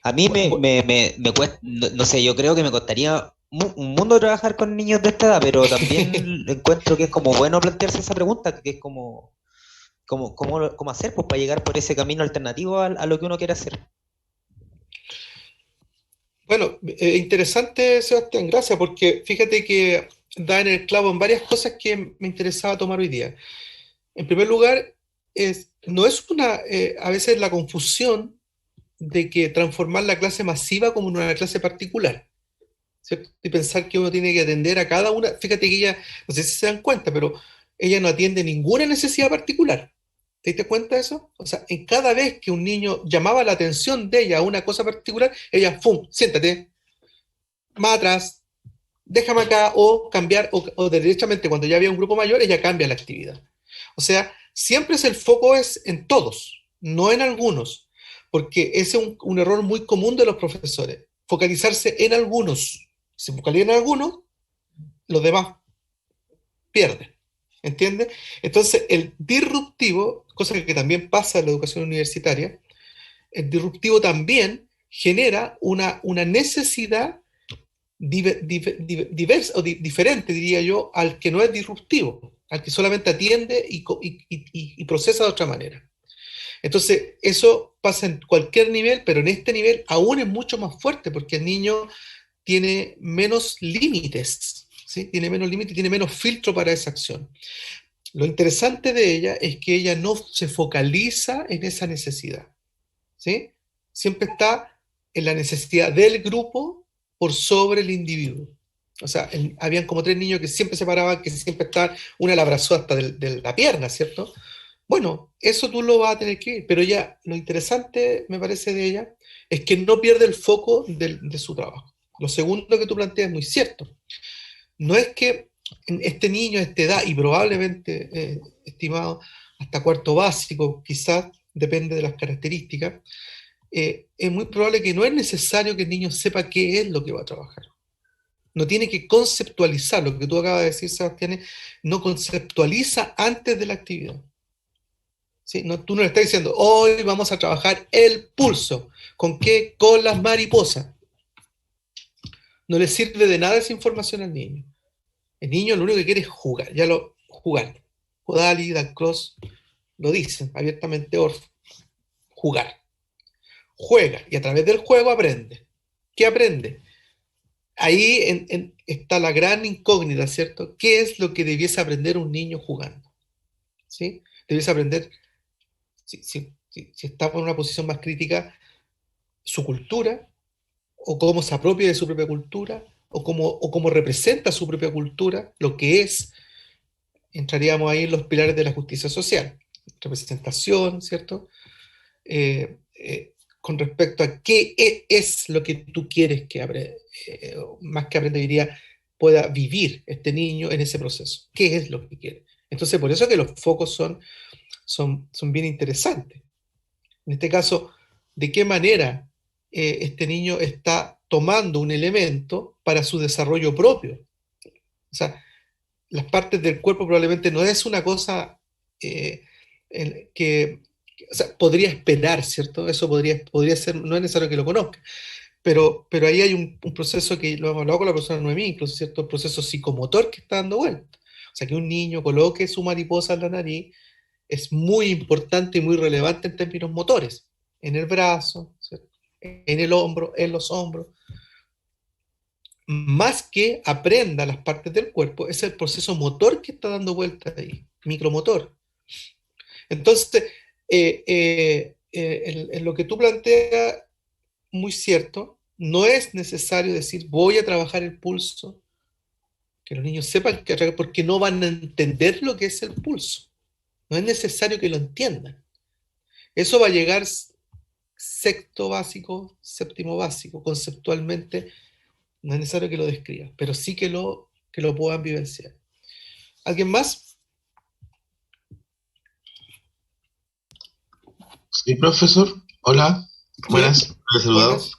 A mí Bu- bu- me cuesta, no sé, yo creo que me costaría un mundo trabajar con niños de esta edad, pero también encuentro que es como bueno plantearse esa pregunta, que es como, cómo hacer pues, para llegar por ese camino alternativo a lo que uno quiere hacer. Bueno, interesante, Sebastián, gracias, porque fíjate que da en el clavo en varias cosas que me interesaba tomar hoy día. En primer lugar, no es a veces la confusión de que transformar la clase masiva como en una clase particular, ¿cierto? Y pensar que uno tiene que atender a cada una. Fíjate que ella, no sé si se dan cuenta, pero ella no atiende ninguna necesidad particular. ¿Te diste cuenta de eso? O sea, en cada vez que un niño llamaba la atención de ella a una cosa particular, ella, ¡fum!, siéntate, más atrás, déjame acá, o cambiar, o derechamente cuando ya había un grupo mayor, ella cambia la actividad. O sea, siempre el foco es en todos, no en algunos, porque ese es un error muy común de los profesores, focalizarse en algunos. Si focalizan en algunos, los demás pierden. ¿Entiendes? Entonces, el disruptivo, cosa que también pasa en la educación universitaria, el disruptivo también genera una necesidad diversa o diferente, diría yo, al que no es disruptivo, al que solamente atiende y procesa de otra manera. Entonces, eso pasa en cualquier nivel, pero en este nivel aún es mucho más fuerte, porque el niño tiene menos límites, ¿sí? Tiene menos límites, tiene menos filtro para esa acción. Lo interesante de ella es que ella no se focaliza en esa necesidad, ¿sí? Siempre está en la necesidad del grupo por sobre el individuo. O sea, habían como 3 niños que siempre se paraban, que siempre estaban, una la abrazó hasta de la pierna, ¿cierto? Bueno, eso tú lo vas a tener que ir, pero ya lo interesante, me parece, de ella, es que no pierde el foco de su trabajo. Lo segundo que tú planteas es muy cierto. No es que este niño a esta edad, y probablemente, estimado, hasta cuarto básico, quizás, depende de las características, es muy probable que no es necesario que el niño sepa qué es lo que va a trabajar. No tiene que conceptualizar, lo que tú acabas de decir, Sebastián, no conceptualiza antes de la actividad. ¿Sí? No, tú no le estás diciendo, hoy vamos a trabajar el pulso. ¿Con qué? Con las mariposas. No le sirve de nada esa información al niño. El niño lo único que quiere es jugar, jugar. Kodali, Dalcroze lo dicen abiertamente, jugar. Juega, y a través del juego aprende. ¿Qué aprende? Ahí está la gran incógnita, ¿cierto? ¿Qué es lo que debiese aprender un niño jugando? ¿Sí? Debiese aprender, si está en una posición más crítica, su cultura, o cómo se apropia de su propia cultura, o cómo representa su propia cultura, lo que es, entraríamos ahí en los pilares de la justicia social. Representación, ¿cierto? Con respecto a qué es lo que tú quieres que aprenda, más que aprenda, diría, pueda vivir este niño en ese proceso. ¿Qué es lo que quiere? Entonces, por eso que los focos son bien interesantes. En este caso, ¿de qué manera este niño está tomando un elemento para su desarrollo propio? O sea, las partes del cuerpo probablemente no es una cosa que, o sea, podría esperar, ¿cierto? Eso podría ser, no es necesario que lo conozca, pero ahí hay un proceso que lo hemos hablado con la profesora Noemí, incluso, ¿cierto? El proceso psicomotor que está dando vuelta. O sea, que un niño coloque su mariposa en la nariz es muy importante y muy relevante en términos motores, en el brazo, ¿cierto? En el hombro, en los hombros. Más que aprenda las partes del cuerpo, es el proceso motor que está dando vuelta ahí, micromotor. Entonces, en lo que tú planteas, muy cierto, no es necesario decir voy a trabajar el pulso, que los niños sepan que, porque no van a entender lo que es el pulso. No es necesario que lo entiendan. Eso va a llegar sexto básico, séptimo básico, conceptualmente, no es necesario que lo describan, pero sí que lo puedan vivenciar. ¿Alguien más? Sí, profesor. Hola. Buenas. Sí, Le he saludado. buenas.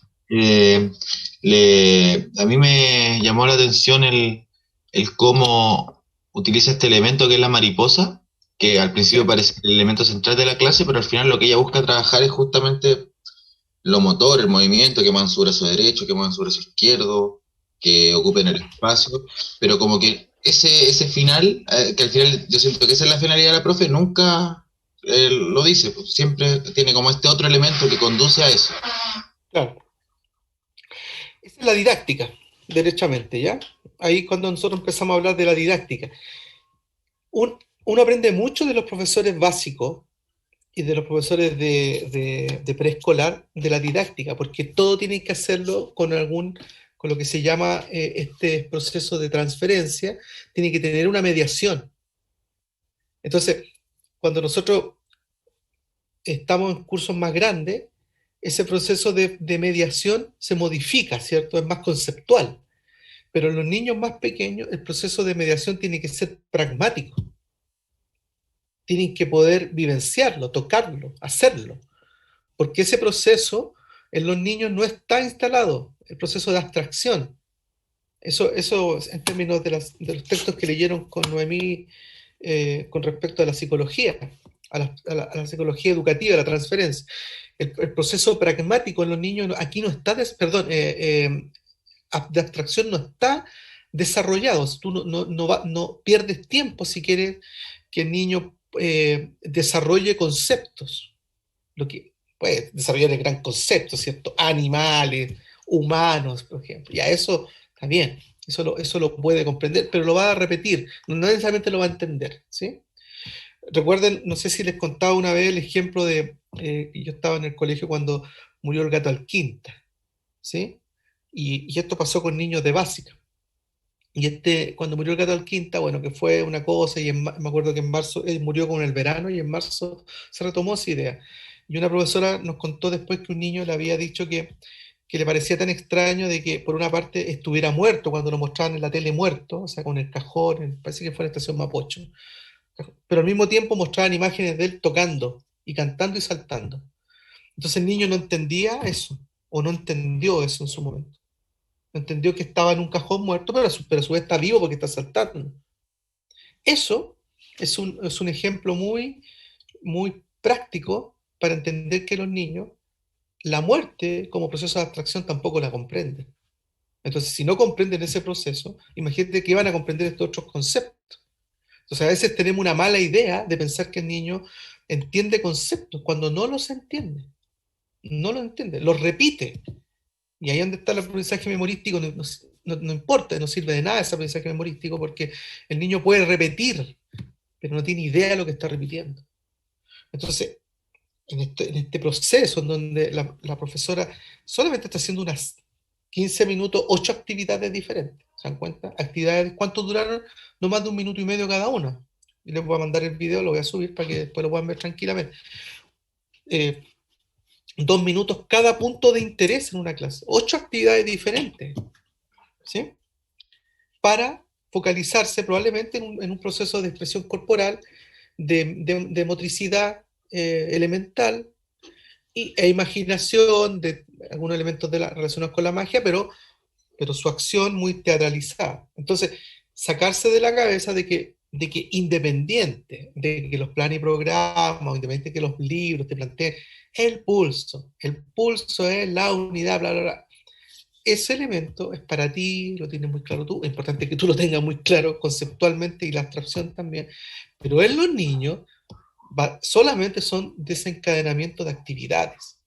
A mí me llamó la atención el cómo utiliza este elemento que es la mariposa, que al principio parece el elemento central de la clase, pero al final lo que ella busca trabajar es justamente lo motor, el movimiento, que muevan su brazo derecho, que muevan su brazo izquierdo, que ocupen el espacio, pero como que ese final, que al final yo siento que esa es la finalidad de la profe, nunca lo dice, pues siempre tiene como este otro elemento que conduce a eso. Claro. Esa es la didáctica, derechamente, ¿ya? Ahí cuando nosotros empezamos a hablar de la didáctica. Uno aprende mucho de los profesores básicos y de los profesores de preescolar de la didáctica, porque todo tiene que hacerlo con lo que se llama este proceso de transferencia, tiene que tener una mediación. Entonces, cuando nosotros estamos en cursos más grandes, ese proceso de mediación se modifica, ¿cierto? Es más conceptual. Pero en los niños más pequeños, el proceso de mediación tiene que ser pragmático. Tienen que poder vivenciarlo, tocarlo, hacerlo. Porque ese proceso en los niños no está instalado, el proceso de abstracción. Eso en términos de los textos que leyeron con Noemí con respecto a la psicología, a la psicología educativa, a la transferencia. El proceso pragmático en los niños aquí no está, de abstracción no está desarrollado. Tú no pierdes tiempo si quieres que el niño desarrolle conceptos. Lo que puede desarrollar el gran concepto, ¿cierto? Animales, humanos, por ejemplo. Ya eso está bien, eso lo puede comprender, pero lo va a repetir, no necesariamente lo va a entender, ¿sí? Recuerden, no sé si les contaba una vez el ejemplo de que yo estaba en el colegio cuando murió el gato Alquinta, ¿sí? Y esto pasó con niños de básica. Y cuando murió el gato Alquinta, bueno, que fue una cosa, y me acuerdo que en marzo, él murió con el verano, y en marzo se retomó esa idea. Y una profesora nos contó después que un niño le había dicho que le parecía tan extraño de que por una parte estuviera muerto cuando lo mostraban en la tele muerto, o sea, con el cajón, parece que fue en la estación Mapocho, pero al mismo tiempo mostraban imágenes de él tocando y cantando y saltando. Entonces el niño no entendía eso, o no entendió eso en su momento. No entendió que estaba en un cajón muerto, pero a su vez está vivo porque está saltando. Eso es un ejemplo muy, muy práctico para entender que los niños la muerte como proceso de abstracción tampoco la comprenden. Entonces, si no comprenden ese proceso, imagínate que van a comprender estos otros conceptos. Entonces, a veces tenemos una mala idea de pensar que el niño entiende conceptos cuando no los entiende. No los entiende, los repite. Y ahí donde está el aprendizaje memorístico, no importa, no sirve de nada ese aprendizaje memorístico porque el niño puede repetir, pero no tiene idea de lo que está repitiendo. Entonces, en este proceso en donde la profesora solamente está haciendo unas 15 minutos, 8 actividades diferentes, ¿se dan cuenta? Actividades, ¿cuánto duraron? No más de 1 minuto y medio cada una. Y les voy a mandar el video, lo voy a subir para que después lo puedan ver tranquilamente. 2 minutos cada punto de interés en una clase. 8 actividades diferentes, ¿sí? Para focalizarse probablemente en un proceso de expresión corporal, de motricidad elemental e imaginación de algunos elementos relacionados con la magia, pero su acción muy teatralizada. Entonces, sacarse de la cabeza de que independiente de que los planes y programas, o independiente de que los libros te planteen el pulso es la unidad, bla, bla, bla. Ese elemento es para ti, lo tienes muy claro tú, es importante que tú lo tengas muy claro conceptualmente y la abstracción también, pero en los niños solamente son desencadenamientos de actividades.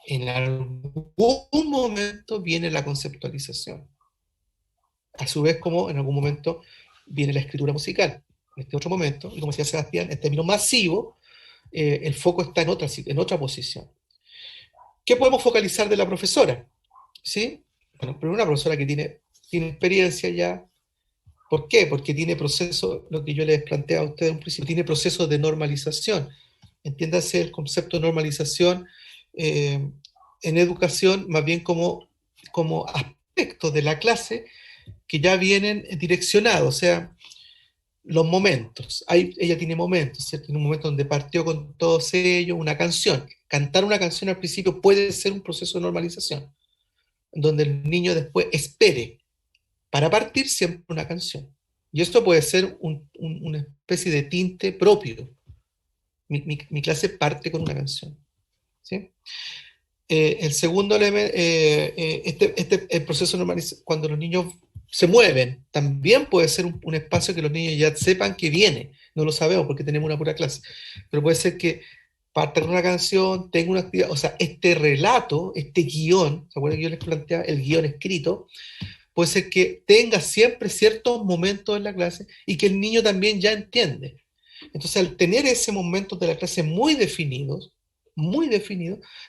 En algún momento viene la conceptualización. A su vez, como en algún momento viene la escritura musical. En este otro momento, y como decía Sebastián, en términos masivos, el foco está en otra posición. ¿Qué podemos focalizar de la profesora? ¿Sí? Bueno, pero una profesora que tiene experiencia ya. ¿Por qué? Porque tiene proceso, lo que yo les planteaba a ustedes en un principio, tiene procesos de normalización. Entiéndase el concepto de normalización en educación más bien como aspectos de la clase que ya vienen direccionados, o sea, los momentos. Ella tiene momentos, ¿cierto? Tiene un momento donde partió con todos ellos una canción. Cantar una canción al principio puede ser un proceso de normalización, donde el niño después espere para partir siempre una canción. Y esto puede ser una especie de tinte propio. Mi clase parte con una canción, ¿sí? El segundo elemento, el proceso normalización, cuando los niños se mueven, también puede ser un espacio que los niños ya sepan que viene. No lo sabemos porque tenemos una pura clase, pero puede ser que parta con una canción, tenga una actividad, o sea, este relato, este guión, ¿se acuerdan que yo les planteaba el guión escrito? Puede ser que tenga siempre ciertos momentos en la clase y que el niño también ya entiende. Entonces, al tener ese momento de la clase muy definidos,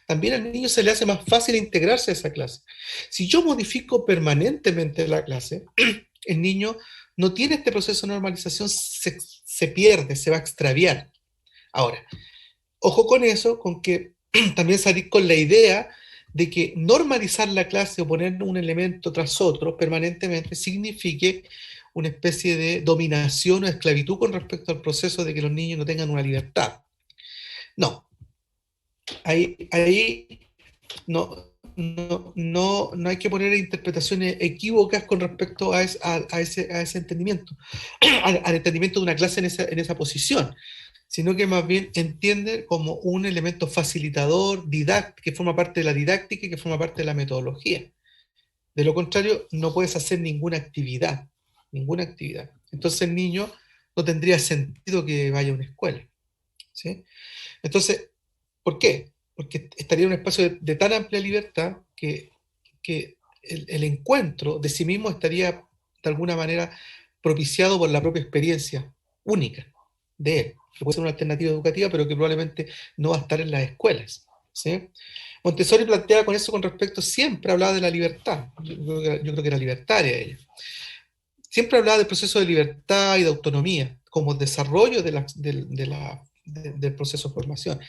también al niño se le hace más fácil integrarse a esa clase. Si yo modifico permanentemente la clase, el niño no tiene este proceso de normalización, se pierde, se va a extraviar. Ahora, ojo con eso, con que también salir con la idea de que normalizar la clase o poner un elemento tras otro permanentemente signifique una especie de dominación o esclavitud con respecto al proceso de que los niños no tengan una libertad. No. Ahí no hay que poner interpretaciones equívocas con respecto a ese entendimiento, al entendimiento de una clase en esa posición, sino que más bien entiende como un elemento facilitador, que forma parte de la didáctica y que forma parte de la metodología. De lo contrario, no puedes hacer ninguna actividad. Entonces el niño no tendría sentido que vaya a una escuela, ¿sí? Entonces, ¿por qué? Porque estaría en un espacio de tan amplia libertad que el encuentro de sí mismo estaría de alguna manera propiciado por la propia experiencia única de él, que puede ser una alternativa educativa, pero que probablemente no va a estar en las escuelas, ¿sí? Montessori planteaba con eso con respecto, siempre hablaba de la libertad, yo creo que era libertaria ella. Siempre hablaba del proceso de libertad y de autonomía como desarrollo del proceso de formación.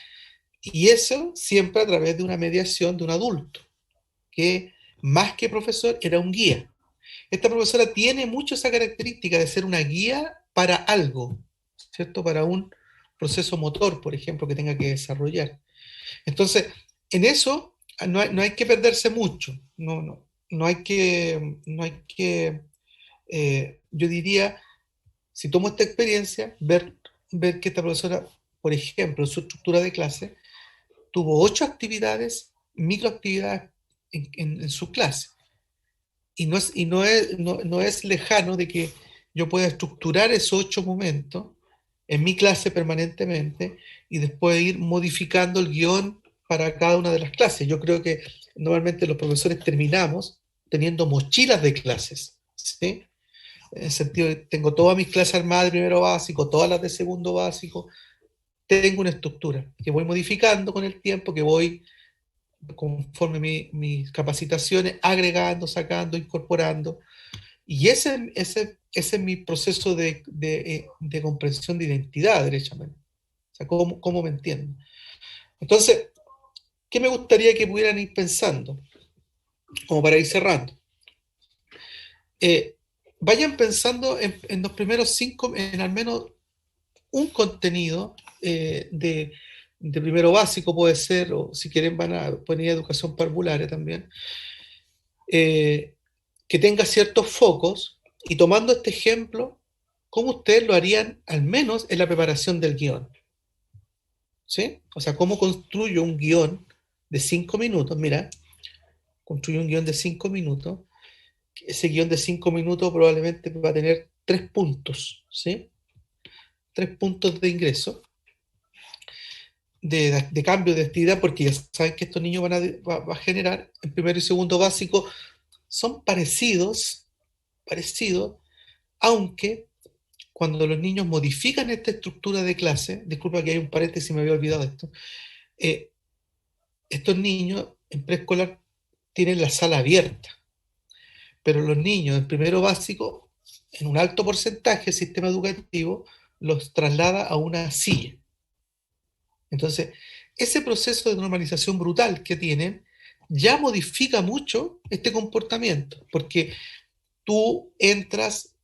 Y eso siempre a través de una mediación de un adulto, que más que profesor era un guía. Esta profesora tiene mucho esa característica de ser una guía para algo, ¿cierto? Para un proceso motor, por ejemplo, que tenga que desarrollar. Entonces, en eso no hay que perderse mucho, yo diría, si tomo esta experiencia, ver que esta profesora, por ejemplo, en su estructura de clase, tuvo 8 actividades, microactividades en su clase. Y no es lejano de que yo pueda estructurar esos 8 momentos en mi clase permanentemente y después ir modificando el guión para cada una de las clases. Yo creo que normalmente los profesores terminamos teniendo mochilas de clases, ¿sí? En el sentido de tengo todas mis clases armadas de primero básico, todas las de segundo básico, tengo una estructura que voy modificando con el tiempo, que voy conforme mis capacitaciones, agregando, sacando, incorporando. Y ese es mi proceso de comprensión de identidad, derechamente. O sea, cómo me entiendo. Entonces, ¿qué me gustaría que pudieran ir pensando? Como para ir cerrando. Vayan pensando en los primeros 5, en al menos un contenido de primero básico puede ser, o si quieren van a poner educación parvularia también, que tenga ciertos focos, y tomando este ejemplo, ¿cómo ustedes lo harían al menos en la preparación del guión? ¿Sí? O sea, ¿cómo construyo un guión de 5 minutos? Mira, construyo un guión de 5 minutos. Ese guión de 5 minutos probablemente va a tener 3 puntos, ¿sí? 3 puntos de ingreso, de cambio de actividad, porque ya saben que estos niños va a generar en primero y segundo básico, son parecidos, aunque cuando los niños modifican esta estructura de clase, disculpa que hay un paréntesis, me había olvidado de esto, estos niños en preescolar tienen la sala abierta, pero los niños en primero básico, en un alto porcentaje, el sistema educativo los traslada a una silla. Entonces, ese proceso de normalización brutal que tienen ya modifica mucho este comportamiento, porque tú entras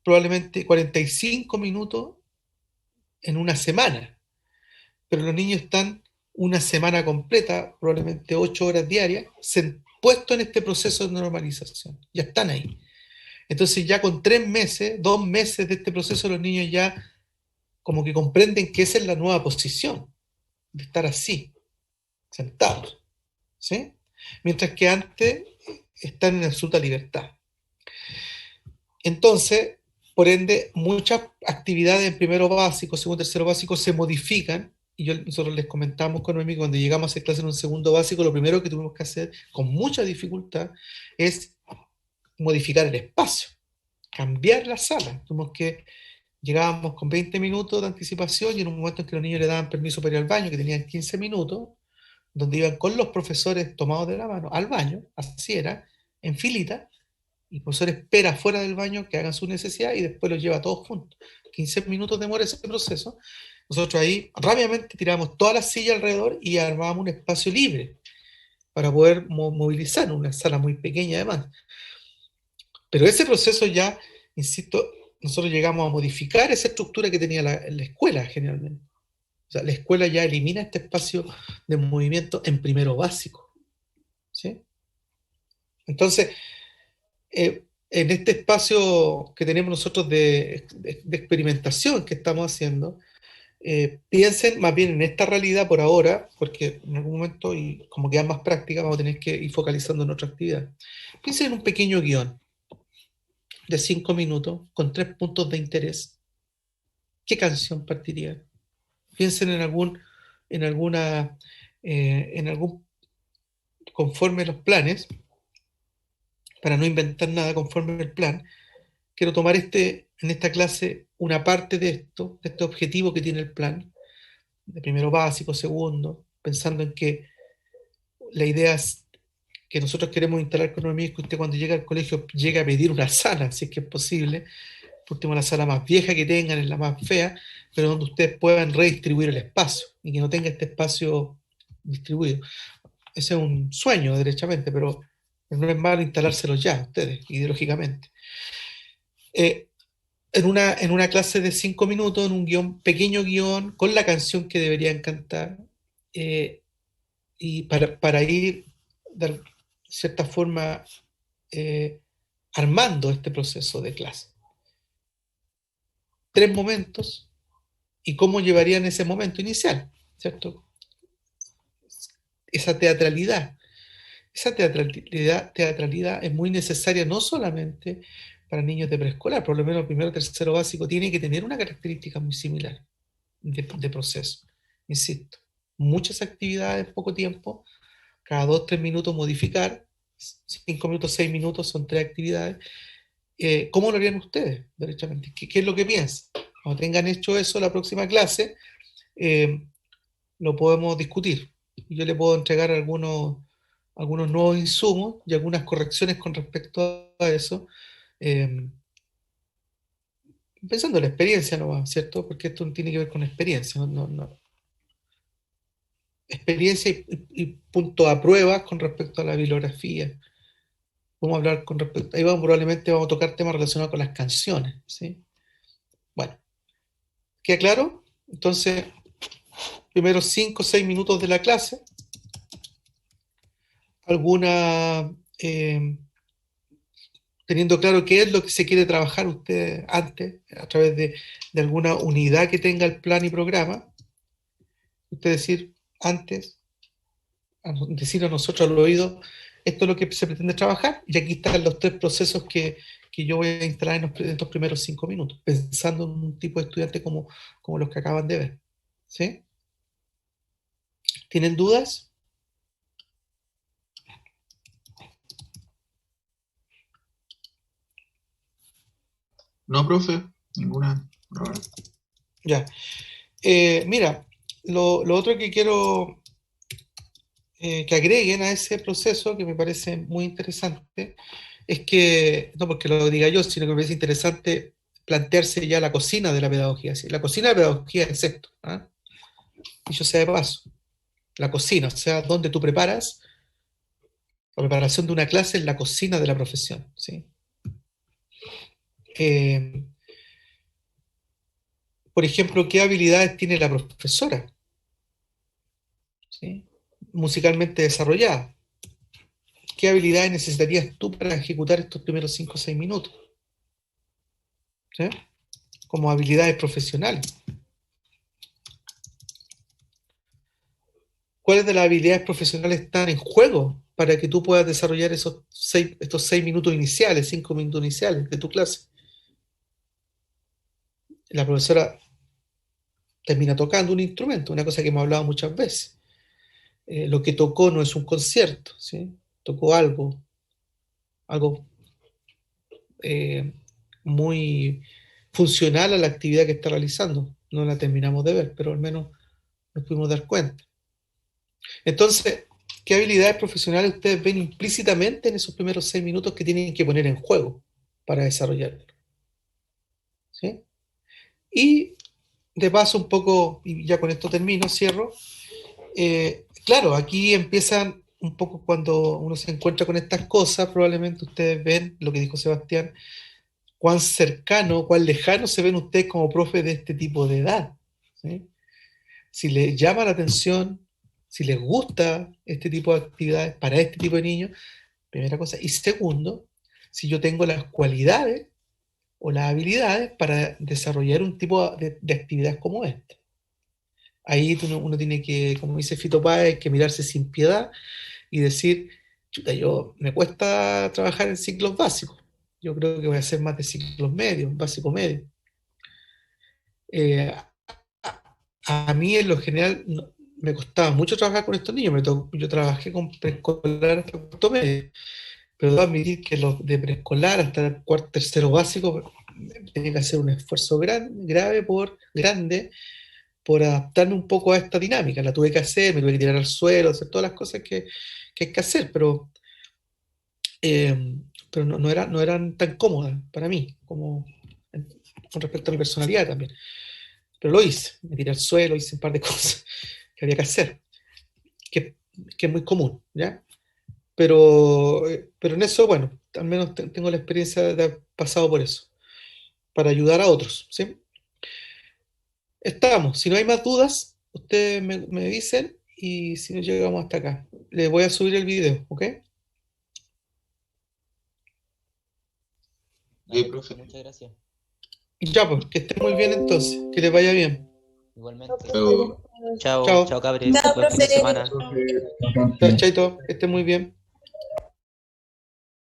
probablemente 45 minutos en una semana, pero los niños están una semana completa, probablemente 8 horas diarias, puestos en este proceso de normalización. Ya están ahí. Entonces ya con 3 meses, 2 meses de este proceso, los niños ya como que comprenden que esa es la nueva posición, de estar así, sentados, ¿sí? Mientras que antes están en absoluta libertad. Entonces, por ende, muchas actividades en primero básico, segundo, tercero básico se modifican, y nosotros les comentamos con Noemí, cuando llegamos a hacer clase en un segundo básico, lo primero que tuvimos que hacer con mucha dificultad es modificar el espacio, cambiar la sala. Llegábamos con 20 minutos de anticipación, y en un momento en que los niños le daban permiso para ir al baño, que tenían 15 minutos, donde iban con los profesores tomados de la mano al baño, así era, en filita, y el profesor espera fuera del baño que hagan su necesidad y después los lleva todos juntos. 15 minutos demora ese proceso. Nosotros ahí rápidamente tiramos todas las sillas alrededor y armábamos un espacio libre para poder movilizar, una sala muy pequeña además. Pero ese proceso ya, insisto, nosotros llegamos a modificar esa estructura que tenía la escuela generalmente. O sea, la escuela ya elimina este espacio de movimiento en primero básico, ¿sí? Entonces, en este espacio que tenemos nosotros de experimentación que estamos haciendo, piensen más bien en esta realidad por ahora, porque en algún momento, y como queda más práctica, vamos a tener que ir focalizando en otra actividad. Piensen en un pequeño guión de 5 minutos con 3 puntos de interés. ¿Qué canción partiría? Piensen en algún, conforme los planes, para no inventar nada, conforme el plan. Quiero tomar en esta clase una parte de este objetivo que tiene el plan, de primero básico, segundo, pensando en que la idea que nosotros queremos instalar con economía es que usted cuando llega al colegio llegue a pedir una sala, si es que es posible, por último la sala más vieja que tengan, es la más fea, pero donde ustedes puedan redistribuir el espacio y que no tenga este espacio distribuido. Ese es un sueño, derechamente, pero no es malo instalárselo ya a ustedes, ideológicamente. En una clase de 5 minutos, en un guión, pequeño guión, con la canción que deberían cantar, y para ir, de cierta forma, armando este proceso de clase. 3 momentos y cómo llevarían ese momento inicial, ¿cierto? Esa teatralidad. Esa teatralidad es muy necesaria no solamente para niños de preescolar, por lo menos primero o tercero básico tiene que tener una característica muy similar de proceso. Insisto, muchas actividades, poco tiempo, cada 2 o 3 minutos modificar, 5 minutos, 6 minutos, son 3 actividades. ¿Cómo lo harían ustedes, derechamente? ¿Qué es lo que piensan? Cuando tengan hecho eso la próxima clase, lo podemos discutir. Y yo le puedo entregar algunos nuevos insumos y algunas correcciones con respecto a eso, pensando en la experiencia nomás, ¿cierto? Porque esto tiene que ver con experiencia, no. Experiencia y punto a pruebas con respecto a la bibliografía. Vamos a hablar con respecto, ahí probablemente vamos a tocar temas relacionados con las canciones, ¿sí? Bueno, ¿queda claro? Entonces, primero 5 o 6 minutos de la clase, teniendo claro qué es lo que se quiere trabajar usted antes, a través de alguna unidad que tenga el plan y programa, usted decir antes, decir a nosotros al oído, esto es lo que se pretende trabajar, y aquí están los 3 procesos que yo voy a instalar en estos primeros 5 minutos, pensando en un tipo de estudiante como los que acaban de ver. ¿Sí? ¿Tienen dudas? No, profe, ninguna. Ya. Mira, lo otro que quiero que agreguen a ese proceso, que me parece muy interesante, es que, no porque lo diga yo, sino que me parece interesante plantearse ya la cocina de la pedagogía. ¿Sí? La cocina de la pedagogía es esto, ¿ah? Y yo sea de paso, la cocina, o sea, donde tú preparas, la preparación de una clase es la cocina de la profesión, ¿sí? Por ejemplo, ¿qué habilidades tiene la profesora? ¿Sí? Musicalmente desarrollada. ¿Qué habilidades necesitarías tú para ejecutar estos primeros 5 o 6 minutos? ¿Sí? Como habilidades profesionales. ¿Cuáles de las habilidades profesionales están en juego para que tú puedas desarrollar estos 6 minutos iniciales, 5 minutos iniciales de tu clase? La profesora termina tocando un instrumento, una cosa que hemos hablado muchas veces. Lo que tocó no es un concierto, ¿sí? Tocó algo muy funcional a la actividad que está realizando. No la terminamos de ver, pero al menos nos pudimos dar cuenta. Entonces, ¿qué habilidades profesionales ustedes ven implícitamente en esos primeros 6 minutos que tienen que poner en juego para desarrollarlo? ¿Sí? Y de paso un poco, y ya con esto termino, cierro, claro, aquí empiezan un poco cuando uno se encuentra con estas cosas, probablemente ustedes ven lo que dijo Sebastián, cuán cercano, cuán lejano se ven ustedes como profes de este tipo de edad, ¿sí? Si les llama la atención, si les gusta este tipo de actividades para este tipo de niños, primera cosa. Y segundo, si yo tengo las cualidades o las habilidades para desarrollar un tipo de actividad como esta. Ahí uno tiene que, como dice Fito Páez, que mirarse sin piedad y decir, chuta, me cuesta trabajar en ciclos básicos. Yo creo que voy a hacer más de ciclos medios, básico medio. A mí en lo general me costaba mucho trabajar con estos niños. Yo trabajé con preescolar hasta cuarto medio, pero debo admitir que los de preescolar hasta el tercero básico tenía que hacer un esfuerzo grande por adaptarme un poco a esta dinámica. La tuve que hacer, me tuve que tirar al suelo, hacer todas las cosas que hay que hacer, eh, pero no eran tan cómodas para mí, como con respecto a mi personalidad también. Pero lo hice, me tiré al suelo, hice un par de cosas que había que hacer, que, que es muy común, ¿ya? Pero en eso, bueno, al menos tengo la experiencia de haber pasado por eso, para ayudar a otros, ¿sí? Estamos, si no hay más dudas, ustedes me dicen y si no llegamos hasta acá. Les voy a subir el video, ¿ok? Sí, profe. Muchas gracias. Ya, pues, que estén muy bien entonces, que les vaya bien. Igualmente. Pero- Chao, Chao. chao, cabres. Chao, Buen fin de profe. semana. Chaito, que estén muy bien.